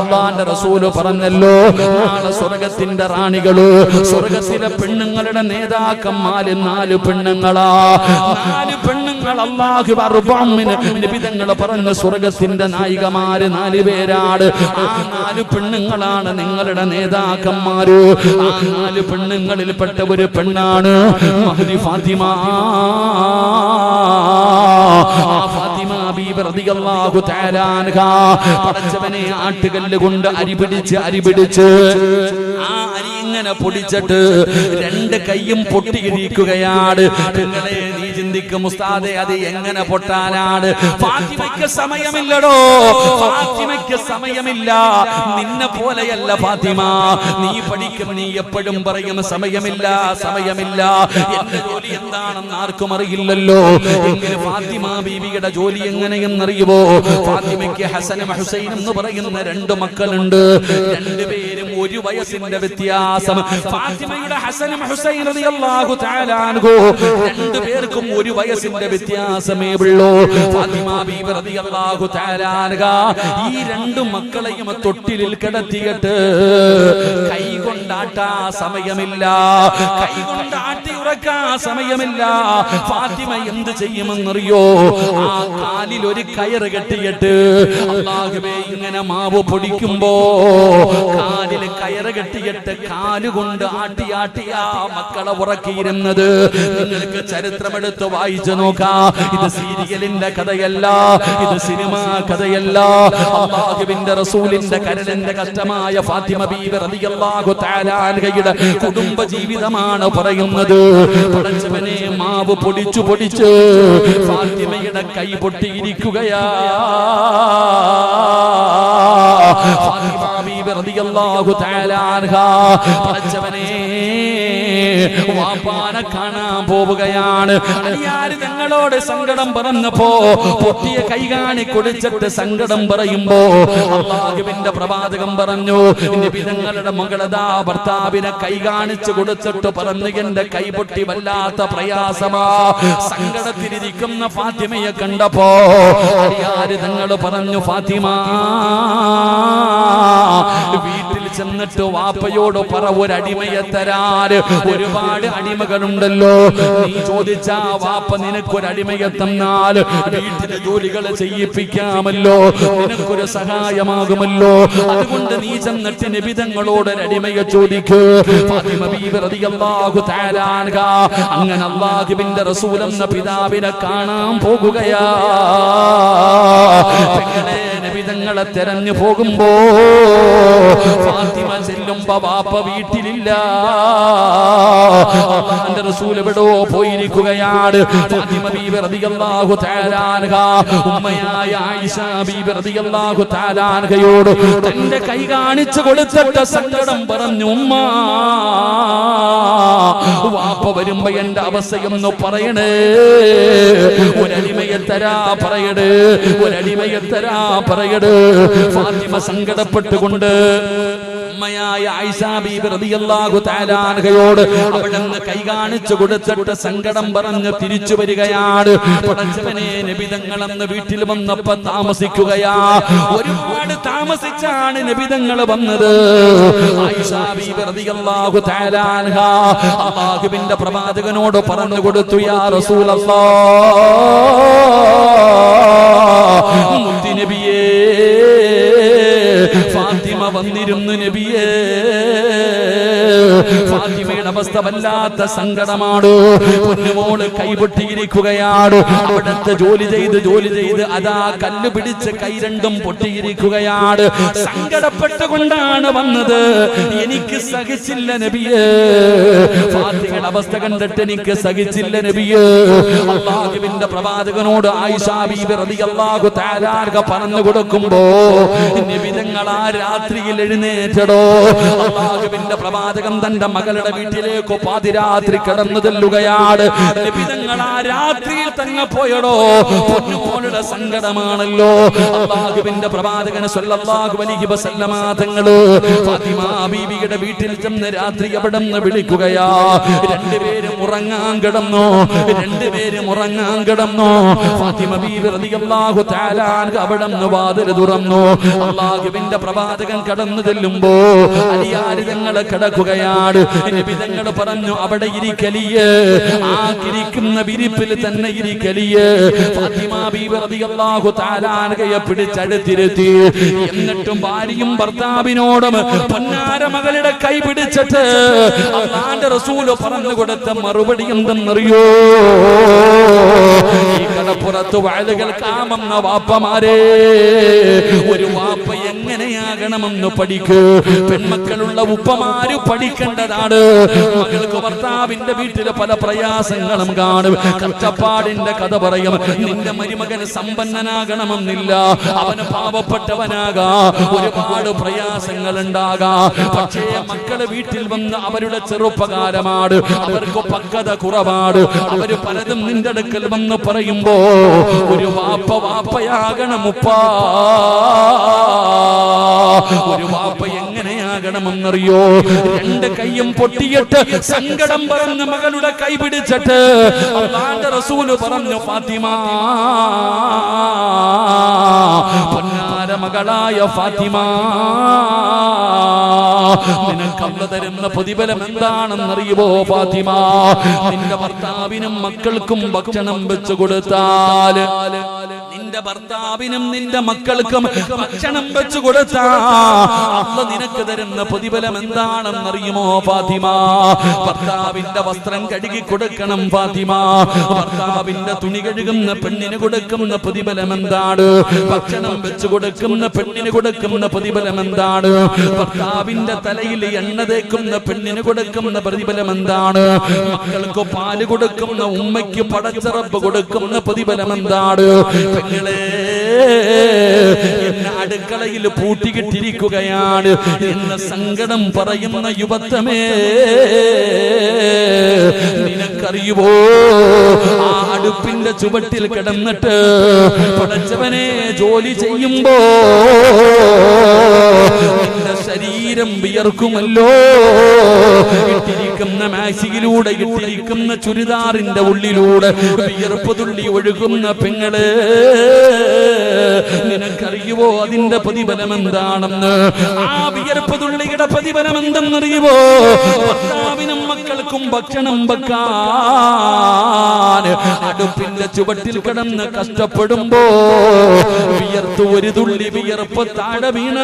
അള്ളാന്റെ റസൂല് പറഞ്ഞല്ലോ, നാളെ സ്വർഗത്തിന്റെ റാണികള്, സ്വർഗത്തിലെ പെണ്ണുങ്ങളുടെ നേതാക്കന്മാര് 4 പെണ്ണുങ്ങളാ. 4 പെണ്ണുങ്ങൾ അല്ലാഹു നിബിതങ്ങൾ പറഞ്ഞ സ്വർഗത്തിന്റെ നായികമാര് 4 പേരാണ്. ആ 4 പെണ്ണുങ്ങളാണ് നിങ്ങളുടെ നേതാക്കന്മാര്. ആ 4 പെണ്ണുങ്ങളിൽപ്പെട്ട ഒരു പെണ്ണാണ് മഹ്ദി ഫാത്തിമ. ഫാത്തിമ ബീബി റളിയല്ലാഹു തആല അൻഹ പടച്ചവനെ ആട്ടുകല്ല് കൊണ്ട് അരി പിടിച്ച് ആ അരി ഇങ്ങനെ പൊടിച്ചിട്ട് 2 കൈയും പൊട്ടിയിരിക്കുകയാണ്. നിങ്ങളെ നീ ചിന്തിക്കും, ഉസ്താദേ അത് എങ്ങനെ പൊട്ടാനാണ്? ഫാത്തിമയ്ക്ക് സമയമില്ലടോ, ഫാത്തിമയ്ക്ക് സമയമില്ല. നിന്നെ പോലെയല്ല ഫാത്തിമ. നീ പഠിക്കും, നീ എപ്പോഴും പറയും സമയമില്ല സമയമില്ല. എന്റെ ജോലി എന്താണെന്ന് ആർക്കും അറിയില്ലല്ലോ. എങ്കിലും ഫാത്തിമ ബീവിയുടെ ജോലി എങ്ങനെയെന്നറിയുമോ? ഫാത്തിമയ്ക്ക് ഹസനും ഹുസൈനും എന്ന് പറയുന്ന 2 മക്കളുണ്ട്. 2 പേരും 1 വയസ്സിന്റെ വ്യത്യാസം. ഫാത്തിമയുടെ ഹസനും ഹുസൈൻ റളിയല്ലാഹു തആല അൻഹു 2 പേർക്കും 1 വയസ്സിന്റെ വ്യത്യാസമേ ഉള്ളൂ. ഫാത്തിമ ബീബി റളിയല്ലാഹു തആല അൻഹ ഈ 2 മക്കളെയും തൊട്ടിലിൽ കിടത്തിയിട്ട് കൈകൊണ്ടാട്ടാ സമയമില്ല, കൈകൊണ്ടാട്ടി ഉറക്കാ സമയമില്ല. ഫാത്തിമ എന്ത് ചെയ്യുമെന്നറിയോ? ആ കാലിൽ ഒരു കയറ് കെട്ടിയിട്ട് അല്ലാഹുവേ ഇങ്ങനെ മാവ് പൊടിക്കുമ്പോ കാലിൽ കയറ് കെട്ടിയിട്ട് കാലുകൊണ്ട് ആട്ടിയാട്ടിയാ മക്കളെ ഉറക്കിയിരുന്നത്. നിങ്ങൾക്ക് ചരിത്രമെടുത്ത് വായിച്ചു നോക്കാം. ഇത് സീരിയലിന്റെ കഥയല്ല, ഇത് സിനിമ കഥയല്ല. അല്ലാഹുവിന്റെ റസൂലിന്റെ കരളിന്റെ കഷ്ടമായ ഫാത്തിമ ബീബി റളിയല്ലാഹു തആല അൻഹയുടെ കുടുംബ ജീവിതമാണ് പറയുന്നത്. പടച്ചവനെ മാവ് പൊടിച്ചു ഫാത്തിമയുടെ കൈ പൊട്ടിയിരിക്കുകയാ. ഫാത്തിമ ബീബി റളിയല്ലാഹു തആല അൻഹ പടച്ചവനെ വാപ്പാനെ കാണാൻ പോവുകയാണ്. അലിയാർ തങ്ങളോട് സങ്കടം പറഞ്ഞപ്പോ പൊട്ടിയ കൈ കാണി കൊടുത്തിട്ട് സങ്കടം പറയുമ്പോ അല്ലാഹുവിന്റെ പ്രവാചകൻ പറഞ്ഞു, നബി തങ്ങളുടെ മകളതാ ഭർത്താവിനെ കൈ കാണിച്ചു കൊടുത്തിട്ട് പറഞ്ഞു, എന്റെ കൈ പൊട്ടി വല്ലാത്ത പ്രയാസമാ. സങ്കടത്തിലിരിക്കുന്ന ഫാത്തിമയെ കണ്ടപ്പോ അലിയാർ തങ്ങൾ പറഞ്ഞു, ഫാത്തിമ വീട്ടിൽ ചെന്നിട്ട് വാപ്പയോട് പറ, ഒരടിമയെ തരാറ്. ഒരുപാട് അടിമകളുണ്ടല്ലോ, നീ ചോദിച്ചാ വാപ്പ നിനക്കൊരടിമയെ തന്നാൽ വീട്ടിലെ ജോലികൾ ചെയ്യിപ്പിക്കാമല്ലോ, നിനക്കൊരു സഹായമാകുമല്ലോ. അതുകൊണ്ട് നീ ചെന്നിട്ട് നബി തങ്ങളോട് ഒരടിമയെ ചോദിക്കൂ. ഫാത്തിമ ബീബി റളിയല്ലാഹു തആല അൻഹ അങ്ങനെ അല്ലാഹുവിന്റെ റസൂൽ എന്ന പിതാവിനെ കാണാൻ പോകുകയാ. നബി തങ്ങളെ തെരഞ്ഞു പോകുമ്പോ ഫാത്തിമ ചെല്ലുമ്പോ വാപ്പ വീട്ടിലില്ല. അല്ലാഹുവിന്റെ റസൂൽ എവിടോ പോയിരിക്കുകയാണ്. ഫാത്തിമ ബീബി റളിയല്ലാഹു തആല അൻഹ ഉമ്മയായ ആയിഷ ബീബി റളിയല്ലാഹു തആല അൻഹയോട് തന്റെ കൈ കാണിച്ചു കൊടുത്തിട്ട് സങ്കടം പറഞ്ഞു, ഉമ്മ വാപ്പ വരുമ്പോ എന്റെ അവസ്ഥയൊന്ന് പറയണേ, ഒരടിമയെ തരാ പറയട്, ഒരടിമയെ തരാ പറയട്. ഫാത്തിമ സങ്കടപ്പെട്ടുകൊണ്ട് ഉമ്മയായ ആയിഷ ബീബി റളിയല്ലാഹു തആല അൻഹയോട് അവിടുന്ന് കൈ കാണിച്ചു കൊടുത്തിട്ട് സങ്കടം പറഞ്ഞ് തിരിച്ചു വരികയാണ്. പടച്ചവനെ നബി തങ്ങൾ അന്ന് വീട്ടിൽ വന്നപ്പോ താമസിക്കുകയാ. ഒരുപാട് താമസിച്ചാണ് നബി തങ്ങൾ വന്നത്. ആയിഷ ബീബി റളിയല്ലാഹു തആല അൻഹ അല്ലാഹുവിന്റെ പ്രവാചകനോട് പറഞ്ഞു കൊടുത്തു, യാ റസൂലല്ലാഹ്, മുത്തി നബിയേ ഫാത്തിമ വന്നിരുന്നു നബിയേ. ഫാത്തിമയുടെ അവസ്ഥ അവസ്ഥ വല്ലാത്ത സങ്കടമാണ്. പൊന്നുമോള് കൈപൊട്ടിയിരിക്കുകയാണ്. അവിടുത്തെ ജോലി ചെയ്ത് അതാ കല്ല് പിടിച്ച് കൈ രണ്ടും പൊട്ടിയിരിക്കുകയാണ്. സങ്കടപ്പെട്ടുകൊണ്ടാണ് വന്നത്. എനിക്ക് സഹിച്ചില്ല നബിയേ, ഫാത്തിമയുടെ അവസ്ഥ കണ്ടിട്ട് എനിക്ക് സഹിച്ചില്ല നബിയേ. അല്ലാഹുവിന്റെ പ്രവാചകനോട് ആയിഷ ബീബി റളിയല്ലാഹു തആല അൻഹ പറഞ്ഞു കൊടുക്കുമ്പോ നബി തങ്ങൾ ആ രാത്രിയിൽ എഴുന്നേറ്റടോ. അല്ലാഹുവിന്റെ പ്രവാചകൻ തന്റെ മകളുടെ വീട്ടിലേക്ക് പാതിരാത്രി കടന്നു ചെല്ലുകയാണ്. നബി തങ്ങൾ ആ രാത്രിയിൽ തന്നെ പോയടോ. പൊന്നുമോളുടെ സങ്കടമാണല്ലോ. അല്ലാഹുവിന്റെ പ്രവാചകൻ സ്വല്ലല്ലാഹു അലൈഹി വസല്ലമ തങ്ങൾ ഫാത്തിമ ബീവിയുടെ വീട്ടിൽ ചെന്ന് രാത്രി അവിടെ നിന്ന് വിളിക്കുകയാ. രണ്ടുപേരും ഉറങ്ങാൻ കിടന്നു. ഫാത്തിമ ബീവി റളിയല്ലാഹു തആല അൻഹ അവിടെ നിന്ന് വാതിൽ തുറന്നു. അല്ലാഹുവിന്റെ പ്രവാചകൻ കടന്നു ചെല്ലുമ്പോ അലിയാരി തങ്ങൾ കിടക്കുകയാണ്. നബി തങ്ങൾ പറഞ്ഞു, അവിടെ ഇരിക്കലിയേ, ആ ഇരിക്കുന്ന വിരിപ്പിൽ തന്നെ ഇരിക്കലിയേ. ഫാത്തിമ ബീവി റളിയല്ലാഹു തആല അൻഹയെ പിടിച്ചടുത്തിരുത്തി. എന്നിട്ടും ഭാര്യയും ഭർത്താവിനോടും പൊന്നാര മകളുടെ കൈ പിടിച്ചിട്ട് അല്ലാഹുവിന്റെ റസൂൽ പറഞ്ഞു കൊടുത്ത മറുപടി എന്തെന്നറിയോ? ഈ കടപ്പുറത്ത് വയലുകൾ കാമെന്ന വാപ്പമാരെ, ഒരു വാപ്പ എങ്ങനെയാകണമെന്ന് പഠിക്കൂ. പെൺമക്കളുള്ള ഉപ്പമാര് പഠിക്കേണ്ടതാണ്. മകൾക്ക് ഭർത്താവിന്റെ വീട്ടില് പല പ്രയാസങ്ങളും കാണും. കഷ്ടപ്പാടിന്റെ കഥ പറയും. നിന്റെ മരുമകൻ സമ്പന്നനാകണമെന്നില്ല, അവന് പാവപ്പെട്ടവനാകാം. ഒരുപാട് പ്രയാസങ്ങൾ ഉണ്ടാകാം. പക്ഷേ മക്കള് വീട്ടിൽ വന്ന് അവരുടെ ചെറുപ്പകാലമാണ്, അവർക്ക് പക്വത കുറവാണ്. അവര് പലതും നിന്റെ അടുക്കൽ വന്ന് പറയുമ്പോ ഒരു വാപ്പയാകണം ഉപ്പാ. ഒരു വാപ്പ എങ്ങനെയാകണമെന്നറിയോ? രണ്ട് കൈയും പൊട്ടിയിട്ട് സങ്കടം പറഞ്ഞ മകളുടെ കൈ പിടിച്ചിട്ട് അല്ലാഹുവിന്റെ റസൂൽ പറഞ്ഞു, ഫാത്തിമ, പൊന്നാര മകളായ ഫാത്തിമ, നിനക്ക് അല്ലാഹു തരുന്ന പ്രതിഫലം എന്താണെന്നറിയുമോ ഫാത്തിമ? നിന്റെ ഭർത്താവിനും മക്കൾക്കും ഭക്ഷണം വെച്ചു കൊടുത്താൽ, നിന്റെ ഭർത്താവിനും നിന്റെ മക്കൾക്കും ഭക്ഷണം വെച്ചു കൊടുത്താൽ അല്ലാഹു നിനക്ക് തരുന്ന പ്രതിഫലം എന്താണെന്നറിയുമോ ഫാത്തിമ? ഭർത്താവിന്റെ വസ്ത്രം കഴുകി കൊടുക്കണം ഫാത്തിമ. ഭർത്താവിന്റെ തുണി കഴുകുന്ന പെണ്ണിന് കൊടുക്കുന്ന പ്രതിഫലം എന്താണ്? ഭക്ഷണം വെച്ചു കൊടുക്കുന്ന പെണ്ണിന് കൊടുക്കുന്ന പ്രതിഫലം എന്താണ്? ഭർത്താവിന്റെ തലയിൽ എണ്ണ തേക്കുന്ന പെണ്ണിന് കൊടുക്കുന്ന പ്രതിഫലം എന്താണ്? മക്കൾക്ക് പാല് കൊടുക്കുന്ന ഉമ്മയ്ക്ക് പടച്ചറപ്പ് കൊടുക്കുന്ന പ്രതിഫലം എന്താണ്? പെങ്ങളെ, എന്നെ അടുക്കളയിൽ പൂട്ടിക്കിട്ടിരിക്കുകയാണ് എന്ന സങ്കടം പറയുന്ന യുവത്വമേ, നിനക്കറിയുവോ ആ അടുപ്പിന്റെ ചുവട്ടിൽ കിടന്നിട്ട് പടച്ചവനെ ജോലി ചെയ്യുമ്പോ നിന്റെ ശരീരം വിയർക്കുമല്ലോ. ഇട്ടിരിക്കുന്ന മാക്സിയിലൂടെ, ഇട്ടിരിക്കുന്ന ചുരിദാറിന്റെ ഉള്ളിലൂടെ വിയർപ്പ് തുള്ളി ഒഴുകുന്ന പെങ്ങളെ, നിനക്കറിയുവോ അതിന്റെ പ്രതിഫലം എന്താണെന്ന്? ആ വിയർപ്പ് തുള്ളിയുടെ പ്രതിഫലം എന്തെന്നറിയുവോ? ഭർത്താവിനും മക്കൾക്കും ഭക്ഷണം വെക്കാൻ അടുപ്പിന്റെ ചുവട്ടിൽ കിടന്ന് കഷ്ടപ്പെടുമ്പോ വിയർത്ത് ഒരു തുള്ളി വിയർപ്പ് താഴെ വീണ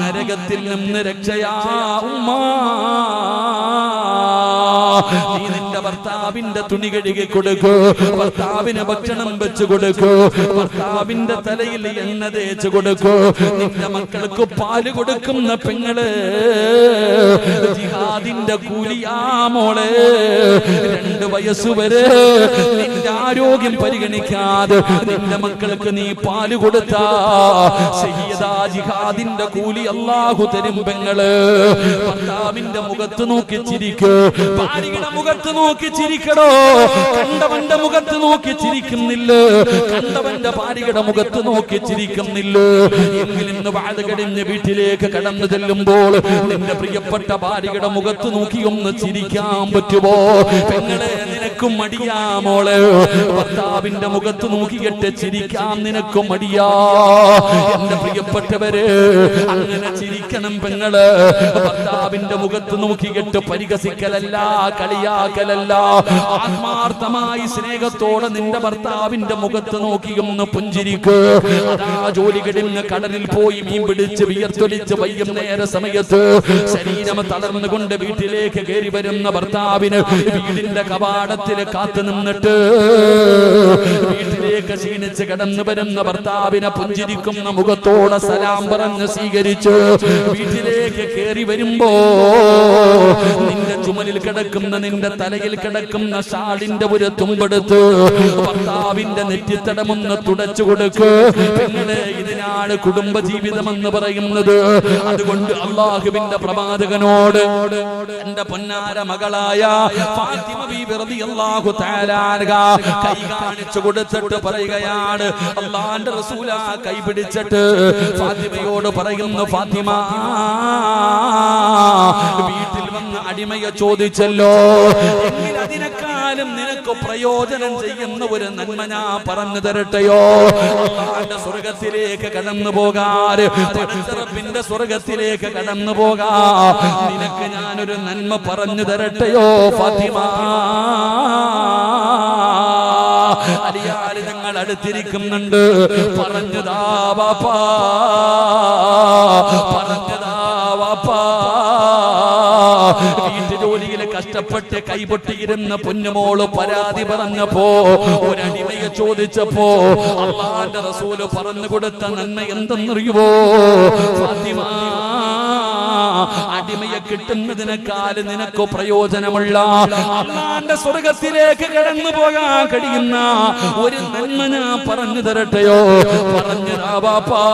നരകത്തിൽ നിന്ന് രക്ഷയാ ഉമ്മ. നീ നിന്റെ ഭർത്താവിന്റെ തുണി കഴുകി കൊടുക്കൂ, ഭർത്താവിന് ഭക്ഷണം വെച്ചു കൊടുക്കൂ, ഭർത്താവിന്റെ തലയിൽ എണ്ണ തേച്ചു കൊടുക്കൂ. നിന്റെ മക്കൾക്ക് പാല് കൊടുക്കുന്ന പെങ്ങള് ജിഹാദിന്റെ കൂലിയാ മോളെ. 2 വയസ്സുവരെ നിന്റെ ആരോഗ്യം പരിഗണിക്കാതെ നിന്റെ മക്കൾക്ക് നീ പാല് കൊടുത്താ സയ്യിദാ ജിഹാദിന്റെ കൂലി അല്ലാഹു തരും പെങ്ങള്. ഭർത്താവിന്റെ മുഖത്ത് നോക്കി ചിരിക്കൂ, ഭാര്യയുടെ മുഖത്ത് നോക്കി ചിരിക്കടോ. കണ്ടവന്റെ മുഖത്ത് നോക്കി ചിരിക്കുന്നില്ല, കണ്ടവന്റെ ഭാര്യയുടെ മുഖത്ത് നോക്കി ചിരിക്കുന്നില്ല. എങ്കിലും ഇന്ന് വാഴ കഴിഞ്ഞ് വീട്ടിലേക്ക് കടന്നു ചെല്ലുമ്പോൾ നിന്റെ പ്രിയപ്പെട്ട ഭാര്യയുടെ മുഖത്ത് നോക്കി ഒന്ന് ചിരിക്കാൻ പറ്റുമോ? പെങ്ങളെ, നിനക്കും മടിയാ മോളെ. ഭർത്താവിന്റെ മുഖത്ത് നോക്കിയിട്ട് ചിരിക്കാൻ നിനക്കും മടിയാ. എന്റെ പ്രിയപ്പെട്ടവര്, അങ്ങനെ ചിരിക്കണം പെങ്ങള്. ഭർത്താവിന്റെ മുഖത്ത് നോക്കിയിട്ട് പരിഹസിക്കലല്ല, കളിയാക്കലല്ല, ആത്മാർത്ഥമായി സ്നേഹം സ്നേഹത്തോടെ നിന്റെ ഭർത്താവിന്റെ മുഖത്ത് നോക്കിയൊന്ന് പുഞ്ചിരിക്ക്. അതാ ജോലി കഴിഞ്ഞ് കടലിൽ പോയി മീൻ പിടിച്ച് വിയർത്തൊലിച്ച് വൈകുന്നേര സമയത്ത് ശരീരം തളർന്നുകൊണ്ട് വീട്ടിലേക്ക് കയറി വരുന്ന ഭർത്താവിന് വീടിന്റെ കവാടത്തിൽ കാത്തു നിന്നിട്ട് വീട്ടിലേക്ക് ക്ഷീണിച്ച് കടന്നു വരുന്ന ഭർത്താവിനെ പുഞ്ചിരിക്കുന്ന മുഖത്തോടെ സലാം പറഞ്ഞ് സ്വീകരിച്ച് വീട്ടിലേക്ക് കയറി വരുമ്പോ നിന്റെ ചുമലിൽ കിടക്കുന്ന നിന്റെ തലയിൽ കിടക്കുന്ന ഷാളിന്റെ ഒരു തുമ്പെടുത്ത് ഭർത്താവിന്റെ നെറ്റിത്തടമൊന്ന് തുടച്ചു കൊടുക്ക്. പെങ്ങളെ, ഇതിനാണ് കുടുംബജീവിതം എന്ന് പറയുന്നത്. അതുകൊണ്ട് അല്ലാഹുവിന്റെ പ്രവാചകനോട് എന്റെ പൊന്നാര മകളായ ഫാത്തിമ ബീബി റളിയല്ലാഹു തആല അൻഹ കൈ കാണിച്ചു കൊടുത്തിട്ട് പറയുകയാണ്, അല്ലാഹുവിന്റെ റസൂല കൈ പിടിച്ചിട്ട് ഫാത്തിമയോട് പറയുന്നു, ഫാത്തിമ വീട്ടിൽ വന്ന് അടിമയെ ചോദിച്ചല്ലോ, എങ്കിൽ അതിനേക്കാളും നിനക്ക് പ്രയോജനം ചെയ്യുന്ന ഒരു നന്മ ഞാൻ പറഞ്ഞു തരട്ടെയോ? അല്ലാഹുവിന്റെ സ്വർഗത്തിലേക്ക് കടന്നു പോകാൻ, പടച്ചറപ്പിന്റെ സ്വർഗത്തിലേക്ക് കടന്നു പോകാ നിനക്ക് ഞാനൊരു നന്മ പറഞ്ഞു തരട്ടെയോ ഫാത്തിമ? അലിയാര് ഞങ്ങൾ അടുത്തിരിക്കുന്നുണ്ട്. പറഞ്ഞതാ വാപ്പാ, പറഞ്ഞതാ വാപ്പാ. വീട്ടുജോലിയിൽ കഷ്ടപ്പെട്ട് കൈപൊട്ടിയിരുന്ന പൊന്നുമോള് പരാതി പറഞ്ഞപ്പോ, ഒരടിമയെ ചോദിച്ചപ്പോ അല്ലാഹുവിന്റെ റസൂല് പറഞ്ഞു കൊടുത്ത നന്മ എന്തെന്നറിയുവോ ഫാത്തിമ? അടിമയെ കിട്ടുന്നതിനേക്കാൾ നിനക്ക് പ്രയോജനമുള്ള അല്ലാഹുവിന്റെ സ്വർഗത്തിലേക്ക് കടന്നു പോകാൻ കഴിയുന്ന ഒരു നന്മ ഞാൻ പറഞ്ഞു തരട്ടെയോ? പറഞ്ഞതാ വാപ്പാ.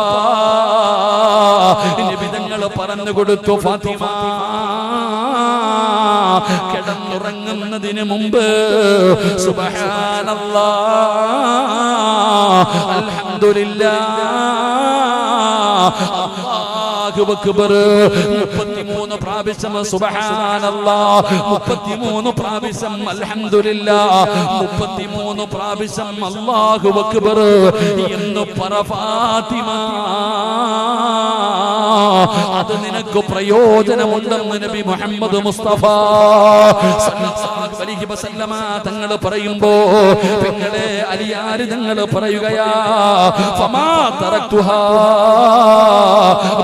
നബി തങ്ങൾ പറഞ്ഞു കൊടുത്തു, ഫാത്തിമ കിടന്നുറങ്ങുന്നതിന് മുമ്പ് സുബ്ഹാനല്ലാഹ് അൽഹംദുലില്ലാഹ് അല്ലാഹു അക്ബർ 33 പ്രാവശ്യം സുബ്ഹാനല്ലാഹ്, 33 പ്രാവശ്യം അൽഹംദുലില്ലാഹ്, 33 പ്രാവശ്യം അല്ലാഹു അക്ബർ എന്ന് പറ ഫാത്തിമ. അത് നിനക്ക് പ്രയോജനമുണ്ടെന്ന് നബി മുഹമ്മദ് മുസ്തഫ സല്ലല്ലാഹു അലൈഹി വസല്ലമ തങ്ങൾ പറയുമ്പോ പെങ്ങളെ അലിയാര് തങ്ങൾ പറയുകയാ, ഫമാ തറക്തുഹാ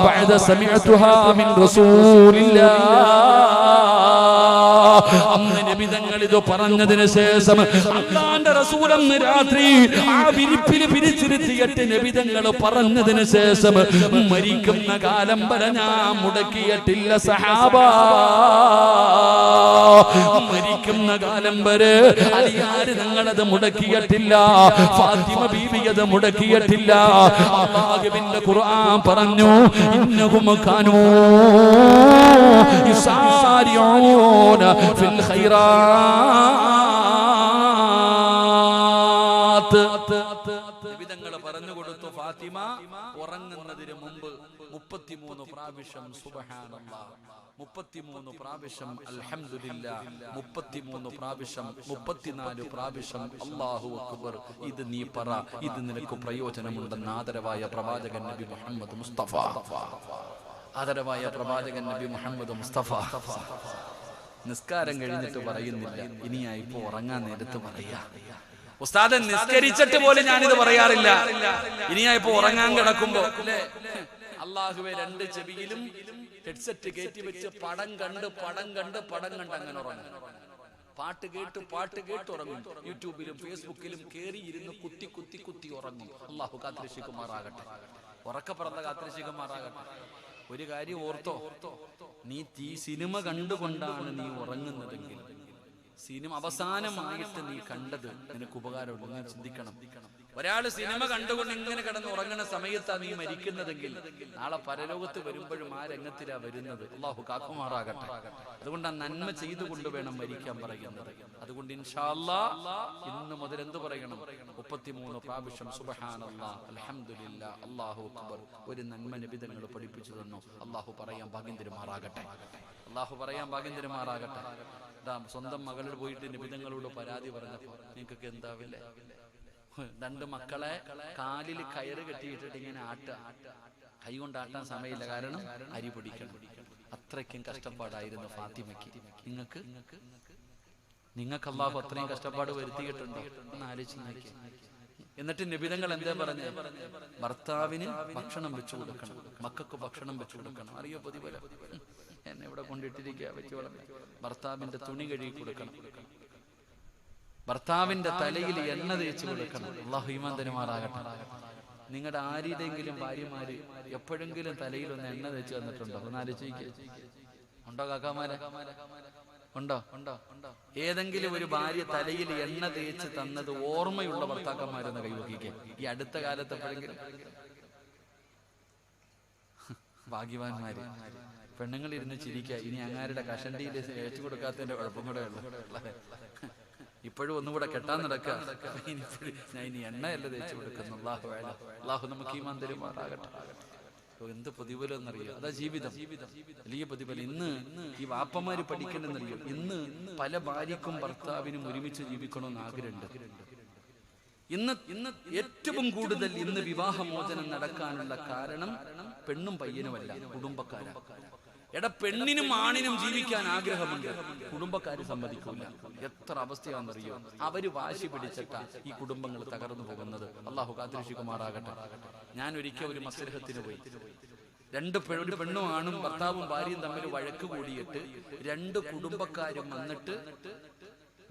ബഅദ സമിഅതുഹാ മിൻ റസൂലില്ലാഹ്. അന്ന് നബി തങ്ങൾ ഇത് പറഞ്ഞതിന് ശേഷം അല്ലാഹുവിന്റെ റസൂൽ അന്ന് രാത്രി ആ വിരിപ്പിൽ പിരിച്ചിരുത്തിയിട്ട് നബി തങ്ങൾ പറഞ്ഞതിന് ശേഷം മരിക്കുന്ന കാലം വരെ ഞാൻ മുടക്കിയിട്ടില്ല സഹാബ. മരിക്കുന്ന കാലം വരെ അലിയാര് ഞങ്ങളത് മുടക്കിയിട്ടില്ല, ഫാത്തിമ ബീവി അത് മുടക്കിയിട്ടില്ല. അല്ലാഹുവിന്റെ ഖുർആൻ പറഞ്ഞു, ഇന്നഹും കാനൂ യുസാരിഊന ഫിൽ ഖൈറാത്ത്. നിബിതങ്ങൾ പറഞ്ഞു കൊടുത്തു, ഫാത്തിമ ഉറങ്ങുന്നതിന് മുമ്പ് 33 പ്രാവശ്യം സുബ്ഹാനല്ലാഹ്, 33 പ്രാവശ്യം അൽഹംദുലില്ലാഹ്, 33 പ്രാവശ്യം 34 പ്രാവശ്യം അല്ലാഹു അക്ബർ. ഇത് നീ പറ, ഇത് നിനക്ക് പ്രയോജനമുണ്ടെന്ന് ആദരവായ പ്രവാചകൻ നബി മുഹമ്മദ് മുസ്തഫ, ആദരവായ പ്രവാചകൻ നബി മുഹമ്മദ് മുസ്തഫ നിസ്കാരം കഴിഞ്ഞിട്ട് പറയുന്നില്ല, ഇനിയാ ഇപ്പൊ ഉറങ്ങാൻ നേരത്ത് പറയാ. ഉസ്താദ് നിസ്കരിച്ചിട്ട് പോലും ഞാനിത് പറയാറില്ല, ഇനിയാ ഇപ്പൊ ഉറങ്ങാൻ കിടക്കുമ്പോ അല്ലാഹുവേ 2 ചെവിയിലും ഹെഡ്സെറ്റ് കയറ്റി വെച്ച് പടം കണ്ട് അങ്ങനെ ഉറങ്ങും. പാട്ട് കേട്ട് ഉറങ്ങും. യൂട്യൂബിലും ഫേസ്ബുക്കിലും കേറി ഇരുന്ന് കുത്തി ഉറങ്ങും. അല്ലാഹു കാത്തിരക്ഷിക്കുമാറാകട്ടെ, ഉറക്കപ്പറന്ന കാത്തിരക്ഷിക്കുമാറാകട്ടെ. ഒരു കാര്യം ഓർത്തോ, നീ സിനിമ കണ്ടുകൊണ്ടാണ് നീ ഉറങ്ങുന്നതെങ്കിൽ, സിനിമ അവസാനമായിട്ട് നീ കണ്ടത് നിനക്ക് ഉപകാരമുണ്ട്, നീ ചിന്തിക്കണം. ഒരാള് സിനിമ കണ്ടുകൊണ്ട് ഇങ്ങനെ കിടന്ന് ഉറങ്ങുന്ന സമയത്താണ് നീ മരിക്കുന്നതെങ്കിൽ നാളെ പരലോകത്ത് വരുമ്പോഴും ആ രംഗത്തിലാ വരുന്നത്. അല്ലാഹു കാക്കുമാറാകട്ടെ. അതുകൊണ്ട് ആ നന്മ ചെയ്തുകൊണ്ട് വേണം മരിക്കാൻ പറയുന്നത്. അതുകൊണ്ട് ഇൻഷാ അല്ലാഹ് ഇന്ന് മുതൽ എന്ത് പറയണം? 33 പ്രാവശ്യം സുബ്ഹാനല്ലാഹ് അൽഹംദുലില്ലാഹ് അല്ലാഹു അക്ബർ. ഒരു നന്മ നബി തങ്ങൾ പഠിപ്പിച്ചു തന്നു. അല്ലാഹു പറയാൻ ഭാഗ്യം തരുമാറാകട്ടെ, അല്ലാഹു പറയാൻ ഭാഗ്യം തരുമാറാകട്ടെ. സ്വന്തം മകളോട് പോയിട്ട് നിബിധങ്ങളോട് പരാതി പറഞ്ഞപ്പോ നിങ്ങൾക്കൊക്കെ എന്താവില്ലേ? 2 മക്കളെ കാലിൽ കയറ് കെട്ടിയിട്ടിട്ട് ഇങ്ങനെ കൈ കൊണ്ട് ആട്ടാൻ സമയമില്ല, കാരണം അരി പൊടിക്കണം. അത്രയ്ക്കും കഷ്ടപ്പാടായിരുന്നു ഫാത്തിമയ്ക്ക്. നിങ്ങൾക്ക് നിങ്ങൾക്ക് അല്ലാഹു അത്രയും കഷ്ടപ്പാട് വരുത്തിയിട്ടുണ്ട് എന്ന് ആലോചിച്ച് നോക്കി. എന്നിട്ട് നബിതങ്ങൾ എന്താ പറഞ്ഞേ? ഭർത്താവിന് ഭക്ഷണം വെച്ചു കൊടുക്കണം, മക്കൾക്ക് ഭക്ഷണം വെച്ചു കൊടുക്കണം. അറിയോ പ്രതിഫലം? എന്നെ ഇവിടെ കൊണ്ടിട്ടിരിക്കുക വെച്ചോളം. ഭർത്താവിന്റെ തുണി കഴുകി കൊടുക്കണം, ഭർത്താവിന്റെ തലയിൽ എണ്ണ തേച്ച് കൊടുക്കണം. അല്ലാഹു ഈമാൻ തരുമാറാകട്ടെ. നിങ്ങളുടെ ആരുടെയെങ്കിലും ഭാര്യമാര് എപ്പോഴെങ്കിലും തലയിൽ ഒന്ന് എണ്ണ തേച്ച് തന്നിട്ടുണ്ടോ? ഒന്ന് ആലോചിക്കുക. ഉണ്ടോ കാക്കാമാരെ? ഉണ്ടോ? ഏതെങ്കിലും ഒരു ഭാര്യ തലയിൽ എണ്ണ തേച്ച് തന്നത് ഓർമ്മയുള്ള ഭർത്താക്കന്മാരെന്ന് കൈവക്കിക്കുക. ഈ അടുത്ത കാലത്ത് എപ്പോഴെങ്കിലും? ഭാഗ്യവാന്മാര്. പെണ്ണുങ്ങൾ ഇരുന്ന് ചിരിക്കുക. ഇനി അങ്ങാരുടെ കഷണ്ടിയിൽ തേച്ചു കൊടുക്കാത്തതിന്റെ കുഴപ്പം കൂടെ ഉള്ളു. ഇപ്പോഴും ഒന്നുകൂടെ കെട്ടാൻ നടക്കുക. ഞാൻ ഇനി എണ്ണയല്ല തേച്ചു കൊടുക്കുന്നു. അല്ലാഹു നമുക്ക് ഈമാൻ തരുമാറാകട്ടെ. എന്ത് പ്രതിഫലം എന്നറിയോ? അതാ ജീവിതം, വലിയ പ്രതിഫലം. ഇന്ന് ഈ വാപ്പമാര് പഠിക്കണമെന്നറിയോ? ഇന്ന് പല ഭാര്യക്കും ഭർത്താവിനും ഒരുമിച്ച് ജീവിക്കണമെന്ന് ആഗ്രഹമുണ്ട്. ഇന്ന് ഏറ്റവും കൂടുതൽ ഇന്ന് വിവാഹമോചനം നടക്കാനുള്ള കാരണം പെണ്ണും പയ്യനുമല്ല, കുടുംബക്കാരാണ്. എടാ, പെണ്ണിനും ആണിനും ജീവിക്കാൻ ആഗ്രഹമുണ്ട്, കുടുംബക്കാര് സമ്മതിക്കൂല. എത്ര അവസ്ഥയാണെന്നറിയോ? അവര് വാശി പിടിച്ചിട്ടാ ഈ കുടുംബങ്ങൾ തകർന്നു പോകുന്നത്. അല്ലാഹു കാത്തിരക്ഷിക്കുമാറാകട്ടെ. ഞാൻ ഒരിക്കൽ ഒരു മസ്ലഹത്തിന് പോയി. ഒരു പെണ്ണും ആണും ഭർത്താവും ഭാര്യയും തമ്മിൽ വഴക്ക് കൂടിയിട്ട് രണ്ട് കുടുംബക്കാരും വന്നിട്ട്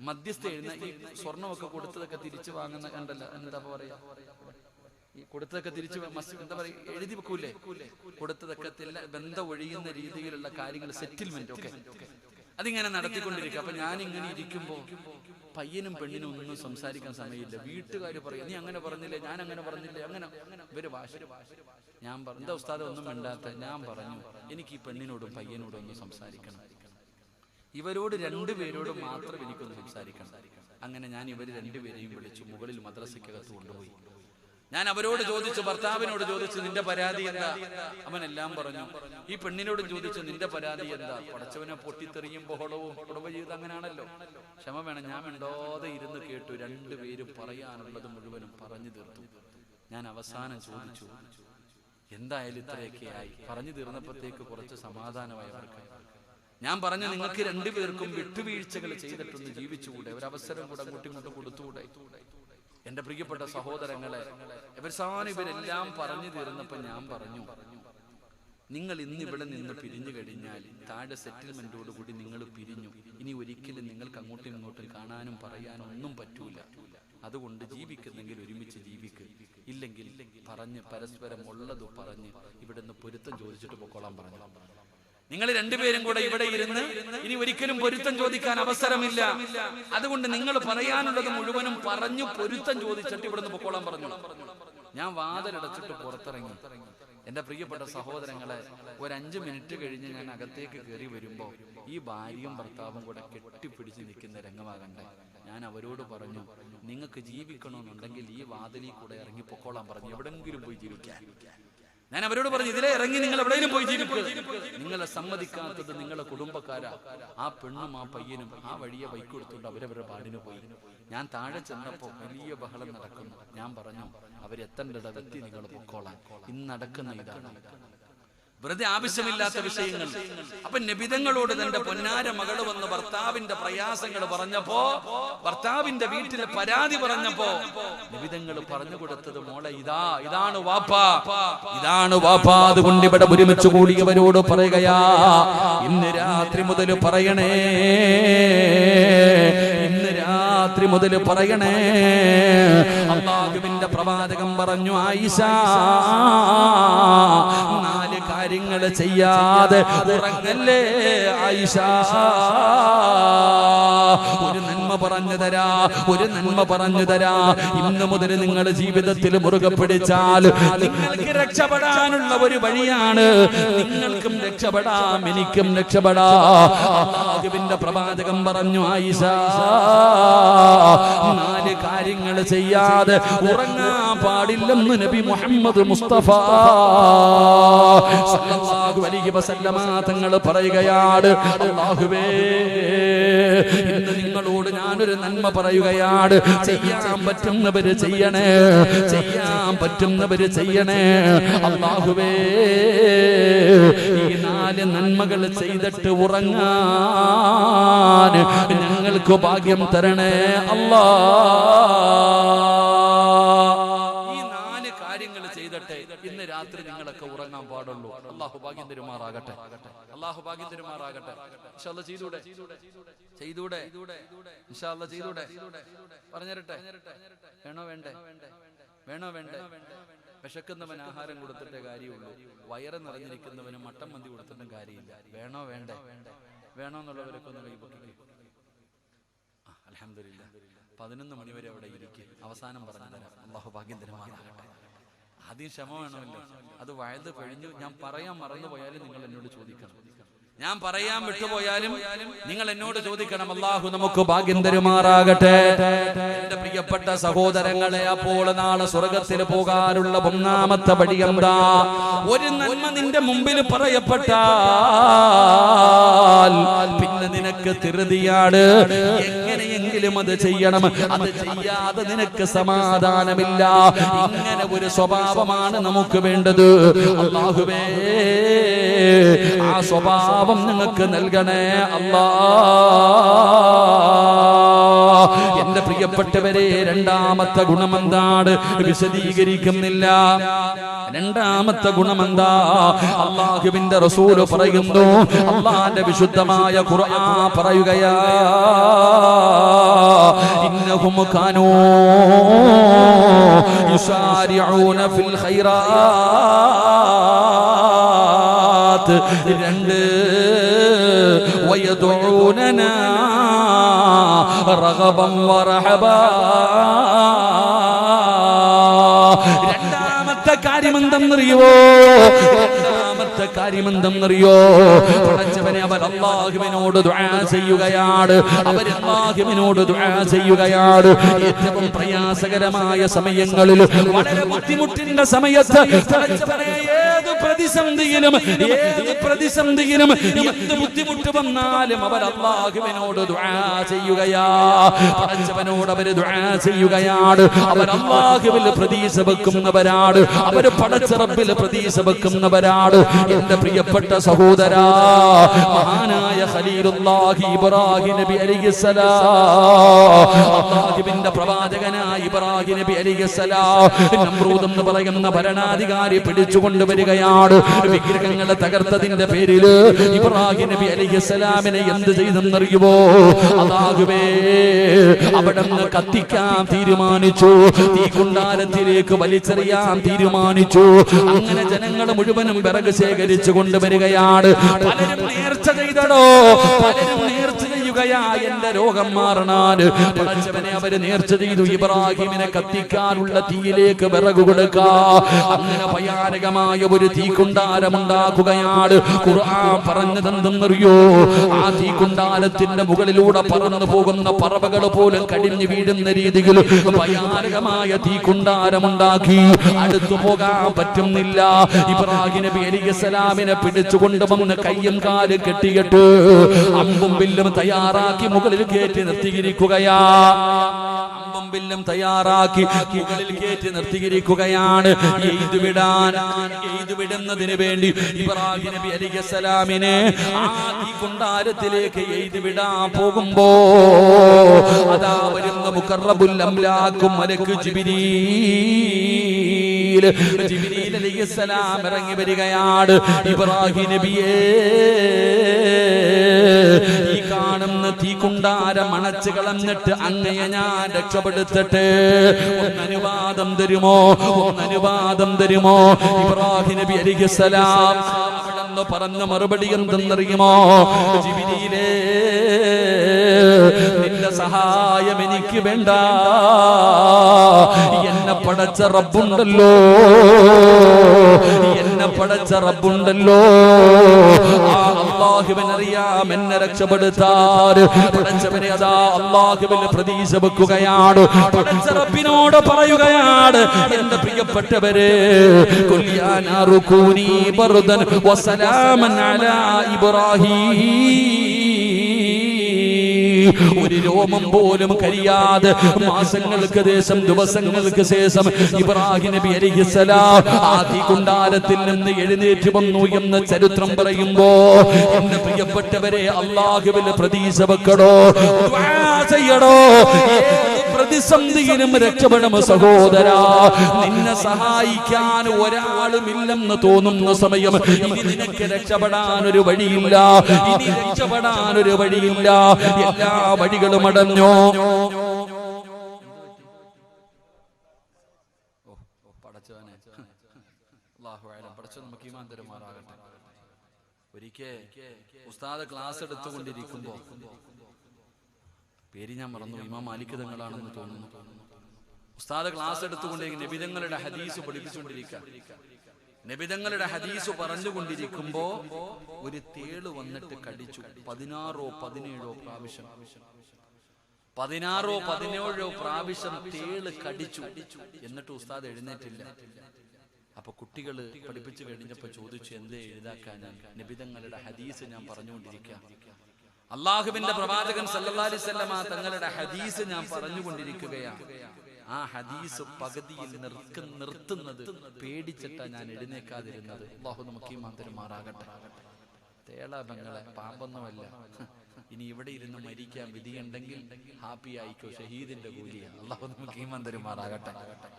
മധ്യസ്ഥ എഴുന്ന ഈ സ്വർണ്ണമൊക്കെ കൊടുത്തതൊക്കെ തിരിച്ചു വാങ്ങുന്ന കണ്ടല്ല, എന്താ പറയാ, ഈ കൊടുത്തതൊക്കെ തിരിച്ച് എന്താ പറയുക, എഴുതി വെക്കൂലേ? കൊടുത്തതൊക്കെ ബന്ധം ഒഴിയുന്ന രീതിയിലുള്ള കാര്യങ്ങൾ, സെറ്റിൽമെന്റ് ഒക്കെ അതിങ്ങനെ നടത്തിക്കൊണ്ടിരിക്കുക. അപ്പൊ ഞാനിങ്ങനെ ഇരിക്കുമ്പോ പയ്യനും പെണ്ണിനും ഒന്നും സംസാരിക്കാൻ സമയമില്ല. വീട്ടുകാർ പറയും, നീ അങ്ങനെ പറഞ്ഞില്ലേ, ഞാൻ അങ്ങനെ പറഞ്ഞില്ലേ, അങ്ങനെ ഇവര് ഭാഷ. ഞാൻ പറഞ്ഞു, എന്താ ഉസ്താദ് ഒന്നും മിണ്ടാത്ത? ഞാൻ പറഞ്ഞു, എനിക്ക് ഈ പെണ്ണിനോടും പയ്യനോടും ഒന്ന് സംസാരിക്കണം, ഇവരോട് രണ്ടുപേരോടും മാത്രം എനിക്കൊന്ന് സംസാരിക്കണം. അങ്ങനെ ഞാൻ ഇവര് രണ്ടുപേരെയും വിളിച്ചു മുകളിൽ മദ്രസയ്ക്കകത്ത് കൊണ്ടുപോയി. ഞാൻ അവരോട് ചോദിച്ചു, ഭർത്താവിനോട് ചോദിച്ചു, നിന്റെ പരാതി എന്താ? അവനെല്ലാം പറഞ്ഞു. ഈ പെണ്ണിനോട് ചോദിച്ചു, നിന്റെ പരാതി എന്താ? പടച്ചവനെ പൊട്ടിത്തെറിയും ബഹളവും കുടുംബജീവിതം അങ്ങനെയാണല്ലോ. ക്ഷമ വേണം. ഞാൻ മിണ്ടാതെ ഇരുന്ന് കേട്ടു. രണ്ടുപേരും പറയാനുള്ളത് മുഴുവനും പറഞ്ഞു തീർത്തു. ഞാൻ അവസാനം ചോദിച്ചു, എന്തായാലും ഇത്രയൊക്കെ ആയി. പറഞ്ഞു തീർന്നപ്പോഴത്തേക്ക് കുറച്ച് സമാധാനമായി അവർക്ക്. ഞാൻ പറഞ്ഞു, നിങ്ങൾക്ക് രണ്ടുപേർക്കും വിട്ടുവീഴ്ചകൾ ചെയ്തിട്ടൊന്ന് ജീവിച്ചുകൂടെ? ഒരവസരം കൂടെ അങ്ങോട്ടും ഇങ്ങോട്ടും കൊടുത്തുകൂടെ? എന്റെ പ്രിയപ്പെട്ട സഹോദരങ്ങളെ, ഇവരെല്ലാം പറഞ്ഞു തീർന്നപ്പോ ഞാൻ പറഞ്ഞു, നിങ്ങൾ ഇന്ന് ഇവിടെ നിന്ന് പിരിഞ്ഞു കഴിഞ്ഞാൽ താഴെ സെറ്റിൽമെന്റോടുകൂടി നിങ്ങൾ പിരിഞ്ഞു. ഇനി ഒരിക്കലും നിങ്ങൾക്ക് അങ്ങോട്ടും ഇങ്ങോട്ടും കാണാനും പറയാനും ഒന്നും പറ്റൂല. അതുകൊണ്ട് ജീവിക്കുന്നെങ്കിൽ ഒരുമിച്ച് ജീവിക്കുക, ഇല്ലെങ്കിൽ പറഞ്ഞ് പരസ്പരം ഉള്ളത് പറഞ്ഞ് ഇവിടെ നിന്ന് പൊരുത്തം ചോദിച്ചിട്ട് പൊക്കോളാൻ പറഞ്ഞു. നിങ്ങൾ രണ്ടുപേരും കൂടെ ഇവിടെ ഇരുന്ന് ഇനി ഒരിക്കലും പൊരുത്തം ചോദിക്കാൻ അവസരമില്ല. അതുകൊണ്ട് നിങ്ങൾ പറയാനുള്ളത് മുഴുവനും പറഞ്ഞു പൊരുത്തം ചോദിച്ചിട്ട് ഇവിടുന്ന് പൊക്കോളാൻ പറഞ്ഞു. ഞാൻ വാതിലടച്ചിട്ട് പുറത്തിറങ്ങി. എന്റെ പ്രിയപ്പെട്ട സഹോദരങ്ങളെ, ഒരു 5 മിനിറ്റ് കഴിഞ്ഞ് ഞാൻ അകത്തേക്ക് കയറി വരുമ്പോ ഈ ഭാര്യയും ഭർത്താവും കൂടെ കെട്ടിപ്പിടിച്ച് നിൽക്കുന്ന രംഗമാകണ്ടേ. ഞാൻ അവരോട് പറഞ്ഞു, നിങ്ങൾക്ക് ജീവിക്കണമെന്നുണ്ടെങ്കിൽ ഈ വാതിലിൽ കൂടെ ഇറങ്ങി പൊക്കോളാൻ പറഞ്ഞു, എവിടെങ്കിലും പോയി ജീവിക്കാൻ. ഞാൻ അവരോട് പറഞ്ഞു, ഇതിലെ ഇറങ്ങി നിങ്ങൾ എവിടെയും പോയി ജീവിക്കുക. നിങ്ങളെ സമ്മതിക്കാത്തത് നിങ്ങളെ കുടുംബക്കാരാ. ആ പെണ്ണും ആ പയ്യനും ആ വഴിയെ ബൈക്ക് കൊടുത്തുകൊണ്ട് അവരവരുടെ പാടിന് പോയി. ഞാൻ താഴെ ചെന്നപ്പോ വലിയ ബഹളം നടക്കുന്നു. ഞാൻ പറഞ്ഞു, അവരെത്തേണ്ടിടത്തെത്തി നിങ്ങൾ പൊക്കോളാൻ. ഇന്ന് നടക്കുന്ന ഇതാണ്. വെറുതെ ആവശ്യമില്ലാത്ത വിഷയങ്ങൾ. അപ്പൊ നബിതങ്ങളോട് തന്റെ പൊന്നാര മകള് വന്ന് ഭർത്താവിന്റെ പ്രയാസങ്ങൾ പറഞ്ഞപ്പോ, ഭർത്താവിന്റെ വീട്ടിലെ പരാതി പറഞ്ഞപ്പോ നബിതങ്ങൾ പറഞ്ഞു കൊടുത്തത്, മോളെ ഇതാണ് വാപ്പാ, ഇതാണ് വാപ്പാ. അതുകൊണ്ട് ഇവിടെ ഒരുമിച്ച് കൂടിയവരോട് പറയുകയാ, ഇന്ന് രാത്രി മുതൽ പറയണേ, ഇന്ന് രാത്രി മുതൽ പറയണേ. അല്ലാഹുവിന്റെ പ്രവാചകൻ പറഞ്ഞു, ആയിഷ 4 കാര്യങ്ങൾ ചെയ്യാതെ ഉറങ്ങല്ലേ ആയിഷ. ഒരു നന്മ പറഞ്ഞു തരാ, ഒരു നന്മ പറഞ്ഞു തരാ. ഇന്ന് മുതൽ നിങ്ങളുടെ ജീവിതത്തിൽ മുറുകെ പിടിച്ചാൽ നിങ്ങൾക്ക് രക്ഷപ്പെടാനുള്ള ഒരു വഴിയാണ്. നിങ്ങൾക്കും രക്ഷപ്പെടാം, എനിക്കും രക്ഷപ്പെടാം. അല്ലാഹുവിന്റെ പ്രവാചകൻ പറഞ്ഞു, ആയിഷ 4 കാര്യങ്ങൾ ചെയ്യാതെ ഉറങ്ങാൻ പാടില്ലെന്ന് നബി മുഹമ്മദ് മുസ്തഫ സല്ലല്ലാഹു അലൈഹി വസല്ലമ തങ്ങൾ പറയുകയാണ്. അല്ലാഹുവേ, ഇന്ന് നിങ്ങളോട് ഞാനൊരു നന്മ പറയുകയാണ്. ചെയ്യാൻ പറ്റുന്നവര് ചെയ്യണേ, ചെയ്യാൻ പറ്റുന്നവര് ചെയ്യണേ. അല്ലാഹുവേ, ഈ 4 നന്മകൾ ചെയ്തിട്ട് ഉറങ്ങാൻ ഞങ്ങൾക്ക് ഭാഗ്യം തരണേ അല്ലാ. ഈ 4 കാര്യങ്ങൾ ചെയ്തിട്ട് ഇന്ന് രാത്രി നിങ്ങളൊക്കെ ഉറങ്ങാൻ പാടുള്ളൂ. അല്ലാഹു ഭാഗ്യം തരുമാറാകട്ടെ, അല്ലാഹു ഭാഗ്യം തരുമാറാകട്ടെ. ഇൻഷാ അല്ലാഹ് ചെയ്തൂടെ, ചെയ്തൂടെ, ഇൻഷാ അല്ലാഹ് ചെയ്തൂടെ? പറഞ്ഞിരട്ടെ, വേണോ വേണ്ടേ? വേണോ വേണ്ടേ? വിശക്കുന്നവൻ ആഹാരം കൊടുത്തിട്ടേ കാര്യമുള്ളൂ, വയറ് നിറഞ്ഞിരിക്കുന്നവന് മട്ടൻ മന്തി കൊടുത്തിട്ടും കാര്യമില്ല. വേണോ വേണ്ടേ? വേണോ എന്നുള്ളവരൊക്കെ ഒന്ന് കൈപൊക്കി. അൽഹംദുലില്ലാഹ്, 11 മണി വരെ അവിടെ ഇരിക്കും. അവസാനം പറഞ്ഞു തരാം. അല്ലാഹു ഭാഗ്യം തരുമാറാകട്ടെ. ആദ്യം ക്ഷമ വേണമല്ലോ. അത് വയത് കഴിഞ്ഞു. ഞാൻ പറയാൻ മറന്നുപോയാലും നിങ്ങൾ എന്നോട് ചോദിക്കണം. ഞാൻ പറയാൻ വിട്ടുപോയാലും നിങ്ങൾ എന്നോട് ചോദിക്കണം. അല്ലാഹു നമുക്ക് ഭാഗ്യം തരുമാറാകട്ടെ. എന്റെ പ്രിയപ്പെട്ട സഹോദരങ്ങളെ, അപ്പോൾ നാളെ സ്വർഗത്തിൽ പോകാനുള്ള 1ാമത്തെ പടി എന്താ? ഒരു നന്മ നിന്റെ മുമ്പിൽ പറയപ്പെട്ടാൽ പിന്നെ നിനക്ക് ധൃതിയാണ്. എങ്ങനെയെങ്കിലും അത് ചെയ്യണം. അത് ചെയ്യാതെ നിനക്ക് സമാധാനമില്ല. ഇങ്ങനെ ഒരു സ്വഭാവമാണ് നമുക്ക് വേണ്ടത്. അല്ലാഹുവേ, ആ സ്വഭാവം നിങ്ങൾക്ക് നൽകണേ അല്ലാ. എന്റെ പ്രിയപ്പെട്ടവരെ, 2ാമത്തെ ഗുണമെന്താണ്? വിശദീകരിക്കുന്നില്ല. 2ാമത്തെ ഗുണമെന്താ? അല്ലാഹുവിന്റെ റസൂൽ പറയുന്നു, അല്ലാഹുവിന്റെ വിശുദ്ധമായ ഖുർആൻ പറയുകയാ, ഇന്നഹും കാനൂ യുസാരിഊന ഫിൽ ഖൈറാത്ത്. 2 വയദഊനനാ റഗബൻ വറഹബാ. 2ാമത്തെ കാര്യമെന്തെന്നറിയോ? 2ാമത്തെ കാര്യമെന്തെന്നറിയോ? പടച്ചവനെ അവർ അല്ലാഹുവിനോട് ദുആ ചെയ്യുകയാണ്. അവർ അല്ലാഹുവിനോട് ദുആ ചെയ്യുകയാണ്. ഏറ്റവും പ്രയാസകരമായ സമയങ്ങളിൽ, വളരെ ബുദ്ധിമുട്ടിന്റെ സമയത്ത്, പടച്ചവനെ ഏത് പ്രതിസന്ധിയിലും എന്ത് ബുദ്ധിമുട്ട് വന്നാലും അവർ അല്ലാഹുവിനോട് ദുആ ചെയ്യുകയാ. പടച്ചവനോട് അവർ ദുആ ചെയ്യുകയാണ്. അവർ അല്ലാഹുവിൽ പ്രതീക്ഷ വെക്കുന്നവരാണ്. അവർ പടച്ച റബ്ബിൽ പ്രതീക്ഷ വെക്കുന്നവരാണ്. എന്റെ പ്രിയപ്പെട്ട സഹോദരാ, മഹാനായ ഖലീലുല്ലാഹി ഇബ്രാഹിം നബി അലൈഹിസ്സലാം, അല്ലാഹുവിന്റെ പ്രവാചകനായ ഇബ്രാഹിം നബി അലൈഹിസ്സലാം, നമ്രൂദ് എന്ന് പറയുന്ന ഭരണാധികാരി പിടിച്ചുകൊണ്ടുവരികയാണ്. വിഗ്രഹങ്ങളെ തകർത്തതിന്റെ പേരിൽ ഇബ്രാഹിം നബി അലൈഹിസ്സലാമിനെ എന്ത് ചെയ്തെന്നറിയുമോ? അല്ലാഹുവേ, അവിടുന്ന് കത്തിക്കാൻ തീരുമാനിച്ചു. തീക്കുണ്ടാരത്തിലേക്ക് വലിച്ചെറിയാൻ തീരുമാനിച്ചു. അങ്ങനെ ജനങ്ങൾ മുഴുവനും വിറക് ശേഖരിച്ചു കൊണ്ടുവരികയാണ്. പലരും നേർച്ച ചെയ്തടോ, പലരും നേർച്ച ചെയ്യുകയാ, എന്റെ രോഗം മാറണാൻ. പടച്ചവനെ അവര് നേർച്ച ചെയ്തു, ഇബ്രാഹിമിനെ കത്തിക്കാനുള്ള തീയിലേക്ക് വിറക് കൊടുക്കാ. അങ്ങനെ ഭയാനകമായ ഒരു തീക്കുണ്ടാരമുണ്ടാക്കുകയാണ്. ഖുർആൻ പറഞ്ഞതെന്തെന്നറിയോ? ആ തീക്കുണ്ടാരത്തിന്റെ മുകളിലൂടെ പറന്നു പോകുന്ന പറവകൾ പോലും കടിഞ്ഞു വീഴുന്ന രീതിയിൽ ഭയാനകമായ തീക്കുണ്ടാരമുണ്ടാക്കി. അടുത്തു പോകാൻ പറ്റുന്നില്ല. ഇബ്രാഹിം നബി അലൈഹിസ്സലാമിനെ പിടിച്ചുകൊണ്ടുവന്ന് കയ്യും കാലും കെട്ടിയിട്ട് അമ്പും വില്ലും തയ്യാറാക്കി മുകളിൽ കയറ്റി നിർത്തിയിരിക്കുകയാ. അമ്പും വില്ലും തയ്യാറാക്കി മുകളിൽ കയറ്റി നിർത്തിയിരിക്കുകയാണ്. എയ്തുവിടുന്നതിന് വേണ്ടി ഇബ്രാഹിം നബി അലൈഹിസ്സലാമിനെ ആ തീക്കുണ്ടാരത്തിലേക്ക് എയ്തുവിടാൻ പോകുമ്പോ അതാ വരുന്ന മുഖറബുൽ അംലാക്കും മലക്ക് ജിബ്രീൽ അലൈഹിസ്സലാം ഇറങ്ങി വരികയാണ്. ഇബ്രാഹിം നബിയെ, ഈ കാണുന്ന തീക്കുണ്ടാരം അണച്ചു കളഞ്ഞിട്ട് അങ്ങയെ ഞാൻ രക്ഷപ്പെടുത്തട്ടെ, ഒന്നനുവാദം തരുമോ? ഒന്നനുവാദം തരുമോ? ഇബ്രാഹിം നബി അലൈഹിസ്സലാം അവിടെന്ന് പറഞ്ഞ മറുപടി എന്തെന്നറിയുമോ? ജിബ്രീലേ, നിന്റെ സഹായം എനിക്ക് വേണ്ട. എന്നെ പടച്ച റബ്ബുണ്ടല്ലോ, എന്നെ പടച്ച റബ്ബുണ്ടല്ലോ. ആ അല്ലാഹുവിനെ അറിയാം എന്നെ രക്ഷപ്പെടുത്താൻ. പടച്ചവനെ അതാ അല്ലാഹുവിൽ പ്രതീക്ഷ വെക്കുകയാണ്. പടച്ച റബ്ബിനോട് പറയുകയാണ്, എന്റെ പ്രിയപ്പെട്ടവരെ, ഖുൽ യാ നാറു കൂനി ബർദൻ വസലാമൻ അലാ ഇബ്രാഹീം. ഒരു രോമം പോലും കരിയാതെ മാസങ്ങൾക്ക് ശേഷം, ദിവസങ്ങൾക്ക് ശേഷം ഇബ്രാഹിം നബി അലൈഹിസ്സലാം ആദി കുണ്ടാരത്തിൽ നിന്ന് എഴുന്നേറ്റ് വന്നു എന്ന് ചരിത്രം പറയുമ്പോ, എന്റെ പ്രിയപ്പെട്ടവരെ, അല്ലാഹുവിൽ പ്രതീക്ഷ വെക്കടോ, ദുആ ചെയ്യടോ. പ്രതിസന്ധിയിലും രക്ഷപ്പെടണം സഹോദരാ. നിന്നെ സഹായിക്കാൻ ഒരാളുമില്ലെന്ന് തോന്നുന്ന സമയം, ഇനി നിനക്ക് രക്ഷപ്പെടാൻ ഒരു വഴിയില്ല, ഇനി രക്ഷപ്പെടാൻ ഒരു വഴിയില്ല, എല്ലാ വഴികളും അടഞ്ഞോ. ഒരിക്കൽ ഉസ്താദ് ക്ലാസ് എടുത്തുകൊണ്ടിരിക്കുമ്പോ, പേര് ഞാൻ മറന്നു, ഇമാം മാലിക് തങ്ങളാണെന്ന് തോന്നുന്നു, ഉസ്താദ് ക്ലാസ് എടുത്തുകൊണ്ടിരിക്കും, നബിതങ്ങളുടെ ഹദീസ് പഠിപ്പിച്ചുകൊണ്ടിരിക്കുക. നബിതങ്ങളുടെ ഹദീസ് പറഞ്ഞുകൊണ്ടിരിക്കുമ്പോ ഒരു തേള് വന്നിട്ട് കടിച്ചു. 16 17 പ്രാവശ്യം, 16 17 പ്രാവശ്യം തേള് കടിച്ചു. എന്നിട്ട് ഉസ്താദ് എഴുന്നേറ്റില്ല. അപ്പൊ കുട്ടികള് പഠിപ്പിച്ചു കഴിഞ്ഞപ്പോ ചോദിച്ചു, എന്തേ എഴുതാക്കാൻ? നബിതങ്ങളുടെ ഹദീസ് ഞാൻ പറഞ്ഞുകൊണ്ടിരിക്കുക, അള്ളാഹുവിന്റെ പ്രവാചകൻ സല്ലല്ലാഹു അലൈഹി വസല്ലമ തങ്ങളുടെ ഹദീസ് ഞാൻ പറഞ്ഞുകൊണ്ടിരിക്കുകയാണ്. ആ ഹദീസ് പകുതിയിൽ നിർത്തുന്നത് പേടിച്ചിട്ടാ ഞാൻ എഴുന്നേക്കാതിരുന്നത്. അല്ലാഹു നമുക്ക് ഈമാൻ തരുമാറാകട്ടെ. തേളാബങ്ങളെ പാമ്പൊന്നുമല്ല. ഇനി ഇവിടെ ഇരുന്ന് മരിക്കാൻ വിധിയുണ്ടെങ്കിൽ ഹാപ്പി ആയിക്കോ, ഷഹീദിന്റെ കൂലിയാണ്. അല്ലാഹു നമുക്ക് ഈമാൻ തരുമാറാകട്ടെ.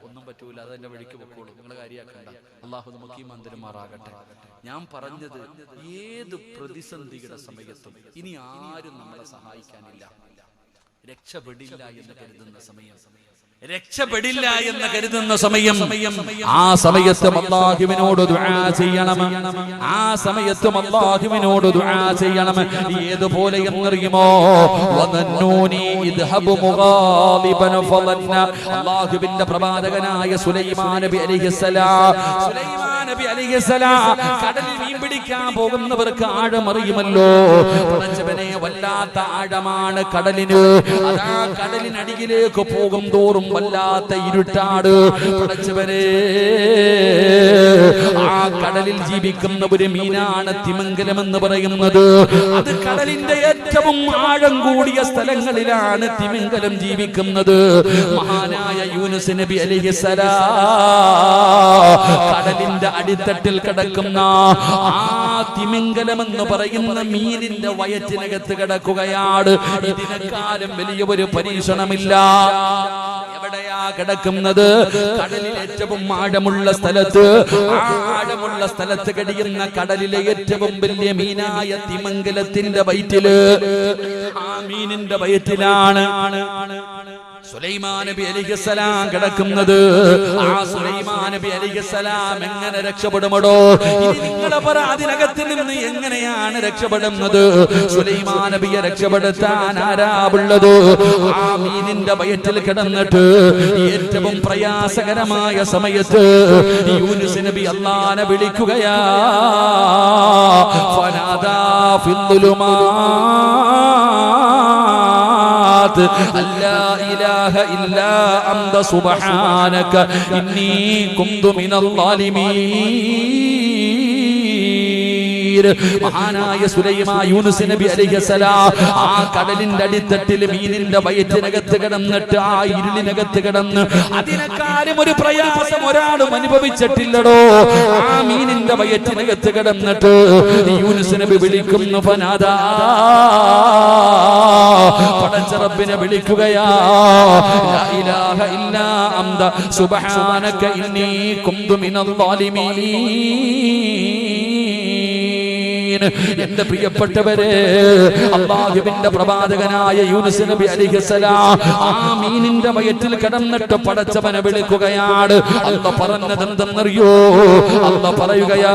ഒന്നും പറ്റൂല, അതെന്റെ വഴിക്ക് പൊക്കോളൂ, നിങ്ങൾ കാര്യാക്കണ്ട. അല്ലാഹു നമുക്ക് ഈമാൻ തരുമാറാകട്ടെ. ഞാൻ പറഞ്ഞത്, ഏത് പ്രതിസന്ധിയുടെ സമയത്തും ഇനി ആരും നമ്മളെ സഹായിക്കാനില്ല, രക്ഷപ്പെടില്ല എന്ന് കരുതുന്ന സമയം, രക്ഷപ്പെടില്ല എന്ന് കരുതുന്ന സമയം, ആ സമയത്തും അല്ലാഹുവിനോട് ദുആ ചെയ്യണം. ആ സമയത്തും അല്ലാഹുവിനോട് ദുആ ചെയ്യണം. ഏതുപോലെ എന്നറിയുമോ? വദന്നൂനി ഇദ്ഹബു മുഗാദിബൻ ഫളന്ന. അല്ലാഹുവിന്റെ പ്രവാചകനായ സുലൈമാൻ നബി അലൈഹിസ്സലാം, സുലൈമാൻ നബി അലൈഹിസ്സലാം കടലിൽ മീൻ പിടിക്കാൻ പോകുന്നവർക്ക് ആഴമറിയുമല്ലോ. പടച്ചവനെ, വല്ലാത്ത ആഴമാണ് കടലിന്. അതാ കടലിനടിയിലേക്ക് പോകും തോറും വല്ലാത്ത ഇരുട്ടാട്. പടച്ചവനെ, ആ കടലിൽ ജീവിക്കുന്ന ഒരു മീനാണ് തിമിംഗലം എന്ന് പറയുന്നത്. അത് കടലിന്റെ ഏറ്റവും ആഴം കൂടിയ സ്ഥലങ്ങളിലാണ് തിമിംഗലം ജീവിക്കുന്നത്. മഹാനായ യൂനുസ് നബി അലൈഹിസ്സലാം കടലിന്റെ അടിത്തട്ടിൽ കിടക്കുന്ന ആ തിമിംഗലം എന്ന് പറയുന്ന മീനിന്റെ വയറ്റിനകത്ത് കിടക്കുകയാണ്. ഇതിനെക്കാളും വലിയ ഒരു പരീക്ഷണമില്ല. എവിടെയാ കിടക്കുന്നത്? കടലിൽ ഏറ്റവും ആഴമുള്ള സ്ഥലത്ത്. ആ ആഴമുള്ള സ്ഥലത്ത് കഴിയുന്ന കടലിലെ ഏറ്റവും വലിയ മീനായ തിമിംഗലത്തിന്റെ വയറ്റില്, ആ മീനിന്റെ വയറ്റിലാണ് സുലൈമാൻ നബി അലൈഹിസ്സലാം കിടക്കുന്നത്. ആ സുലൈമാൻ നബി അലൈഹിസ്സലാം എങ്ങനെ രക്ഷപ്പെടുമടോ? ഇനി നിങ്ങളെ പറ, അതിനകത്ത് നിന്ന് എങ്ങനെയാണ് രക്ഷപ്പെടുന്നത്? സുലൈമാൻ നബിയെ രക്ഷപ്പെടുത്താൻ ആരാവുള്ളത്? ആ മീനിന്റെ വയറ്റിൽ കിടന്നിട്ട് ഏറ്റവും പ്രയാസകരമായ സമയത്ത് യൂനുസ് നബി അല്ലാഹനെ വിളിക്കുകയാ. ഫനാദാ ഫിദ്ദുലുമാ അല്ലാ ഇലാഹ ഇല്ലാ അന്ത സുബ്ഹാനക ഇന്നി കുന്തു മിനൽ ളാലിമീൻ. മഹാനായ സുലൈമാൻ യൂനുസ് നബി അലൈഹിസ്സലാം ആ കടലിന്റെ അടിത്തട്ടിൽ മീനിന്റെ വയറ്റിനകത്ത് കിടന്നിട്ട്, ആ ഇരുളിനകത്ത് കിടന്ന്, അതിനെക്കാളും ഒരു പ്രയാസം ഒരാളും അനുഭവിച്ചിട്ടില്ലടോ. ആ മീനിന്റെ വയറ്റിനകത്ത് കിടന്നിട്ട് യൂനുസ് നബി വിളിക്കുന്നു, ഫനാദാ, പടച്ച റബ്ബിനെ വിളിക്കുകയാ. ലാ ഇലാഹ ഇല്ലാ അന്ത സുബ്ഹാനക ഇന്നി കുന്തു മിനൽ ളാലിമീൻ. എന്റെ പ്രിയപ്പെട്ടവരെ, അല്ലാഹുവിന്റെ പ്രവാചകനായ യൂനുസ് നബി അലൈഹിസ്സലാം ആ മീനിന്റെ വയറ്റിൽ കിടന്നിട്ട് പടച്ചവനെ വിളിക്കുകയാണ്. അല്ലാഹു പറഞ്ഞത് എന്തെന്നറിയോ? അല്ലാഹു പറയുകയാ,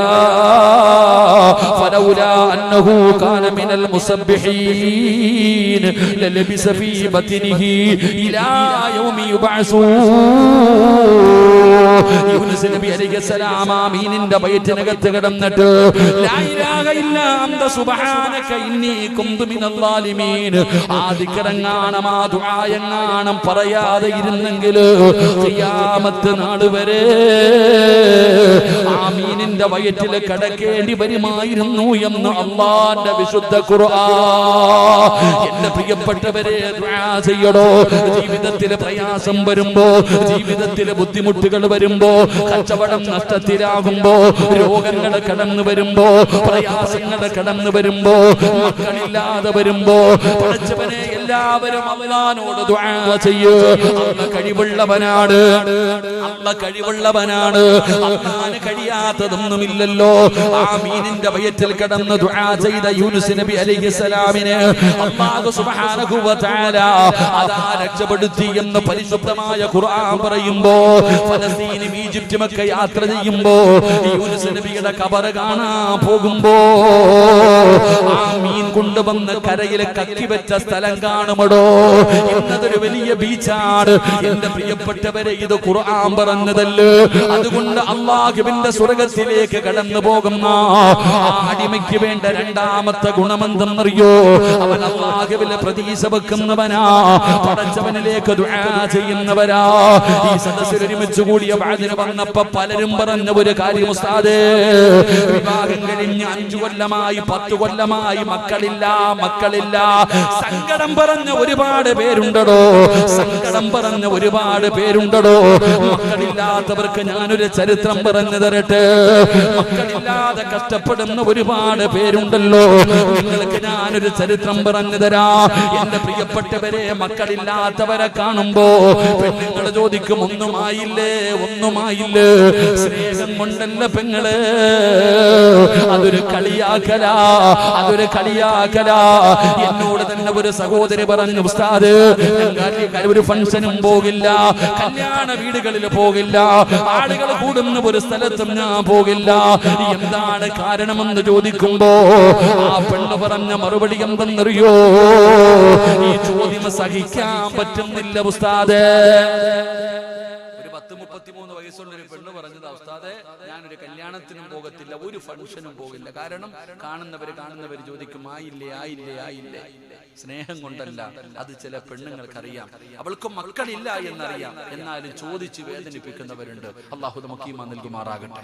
ഫലൗലാ അന്നഹു കാന മിനൽ മുസബ്ബിഹീൻ ലലബിസ ഫീ ബത്നിഹി ഇലാ യൗമി യുബഅസൂൻ. യൂനുസ് നബി അലൈഹിസ്സലാം ആ മീനിന്റെ വയറ്റിനകത്ത് കിടന്നിട്ട് ലാ ഇലാഹ ഇല്ലാ അന്ത സുബ്ഹാനക ഇന്നി കുന്തു മിനൽ ളാലിമീൻ. ആദിക്കരങ്ങാണം ആ ദുആയങ്ങാണം പറയാതെ ഇരുന്നെങ്കിൽ ഖിയാമത്ത് നാൾ വരെ ആമീനിന്റെ വയറ്റിൽ കടക്കേണ്ടി വരുമായിരുന്നു എന്ന് അല്ലാഹുവിന്റെ വിശുദ്ധ ഖുർആൻ. എന്റെ പ്രിയപ്പെട്ടവരെ, ദുആ ചെയ്യടോ. ജീവിതത്തിലെ പ്രയാസം വരുമ്പോ, ജീവിതത്തിലെ ബുദ്ധിമുട്ടുകൾ വരുമ്പോ, കച്ചവടം നഷ്ടത്തിലാകുമ്പോ, രോഗങ്ങൾ കടന്നു വരുമ്പോ, പ്രയാസങ്ങൾ കടന്നു വരുമ്പോ, മക്കളില്ലാതെ വരുമ്പോ, പഠിച്ചവനെ എല്ലാവരും അല്ലാഹുവോട് ദുആ ചെയ്യൂ. അല്ലാഹു കഴിവുള്ളവനാണ്, അല്ലാഹു കഴിവുള്ളവനാണ്. അല്ലാഹുവിന് കഴിയാത്തതൊന്നുമില്ലല്ലോ. ആമീനിന്റെ വയറ്റിൽ കടന്ന് ദുആ ചെയ്ത യൂനുസ് നബി അലൈഹിസ്സലാമിനെ അല്ലാഹു സുബ്ഹാനഹു വ തആല അതാ രക്ഷപ്പെടുത്തി എന്ന് പരിശുദ്ധമായ ഖുർആൻ പറയുമ്പോ, ഫലസ്തീനും ഈജിപ്തും ഒക്കെ യാത്ര ചെയ്യുമ്പോ, യൂനുസ് നബിയുടെ ഖബർ കാണാൻ പോകുമ്പോ ആമീൻ കൊണ്ടുവന്ന് കരയിൽ കക്കി വെച്ച സ്ഥലം കാണുമടോ. ഇന്നതൊരു വലിയ ബീച്ചാണ്. എന്റെ പ്രിയപ്പെട്ടവരെ, ഇത് ഖുർആൻ പറഞ്ഞതല്ലേ. അതുകൊണ്ട് അല്ലാഹുവിന്റെ സ്വർഗ്ഗത്തിലേക്ക് കടന്നു പോകുന്ന അടിമയ്ക്ക് വേണ്ട രണ്ടാമത്തെ ഗുണമെന്തെന്നറിയോ? അവൻ അല്ലാഹുവിലെ പ്രതീക്ഷ വെക്കുന്നവനാ, പടച്ചവനിലേക്ക് ദുആ ചെയ്യുന്നവരാ. ഈ സദസ്സിൽ ഒരുമിച്ച് കൂടിയ വഅദിന് വന്നപ്പോ പലരും പറഞ്ഞ ഒരു കാര്യം, ഉസ്താദേ, വിവാഹം കഴിഞ്ഞ് 5 കൊല്ലമായി 10 കൊല്ലമായി മക്കളില്ല. സങ്കടം പറഞ്ഞ ഒരുപാട് പേരുണ്ടടോ, സങ്കടം പറഞ്ഞ ഒരുപാട് പേരുണ്ടടോ. മക്കളില്ലാത്തവർക്ക് ഞാനൊരു ചരിത്രം പറഞ്ഞു തരട്ടെ. മക്കളില്ലാതെ കഷ്ടപ്പെടുന്ന ഒരുപാട് പേരുണ്ടല്ലോ. നിങ്ങൾക്ക് ഞാനൊരു ചരിത്രം പറഞ്ഞു തരാ. എന്റെ പ്രിയപ്പെട്ടവരെ, മക്കളില്ലാത്തവരെ കാണുമ്പോ പെണ്ണുങ്ങൾ ചോദിക്കും, ഒന്നുമായില്ലേ? സ്നേഹം കൊണ്ടല്ല പെങ്ങള്, അതൊരു കളിയാക്കലാ. എന്നോട് തന്നെ ഒരു സഹോദരി പറഞ്ഞു, ഉസ്താദ്, ഒരു ഫംഗ്ഷനും പോകില്ല, കല്യാണ വീടുകളിൽ പോകില്ല, ആളുകൾ കൂടുന്ന ഒരു സ്ഥലത്തും ഞാൻ പോകില്ല. എന്താണ് കാരണമെന്ന് ചോദിക്കുമ്പോ ആ പെണ്ണ് പറഞ്ഞ മറുപടി എന്തെന്നറിയോ? ഈ ചോദ്യം സഹിക്കാൻ പറ്റുന്നില്ല ഉസ്താദേ. 33 വയസ്സുള്ള ഒരു പെണ്ണ് പറഞ്ഞത്, ഉസ്താദേ, ഞാനൊരു കല്യാണത്തിനും പോകത്തില്ല, ഒരു ഫംഗ്ഷനും പോകില്ല. കാരണം കാണുന്നവര് ചോദിക്കും, ആയില്ലേ. സ്നേഹം കൊണ്ടല്ല, അത് ചില പെണ്ണുങ്ങൾക്കറിയാം. അവൾക്ക് മക്കളില്ല എന്നറിയാം, എന്നാലും ചോദിച്ച് വേദനിപ്പിക്കുന്നവരുണ്ട്. അല്ലാഹു നമുക്ക് ഈമാൻ നൽകുമാറാകട്ടെ.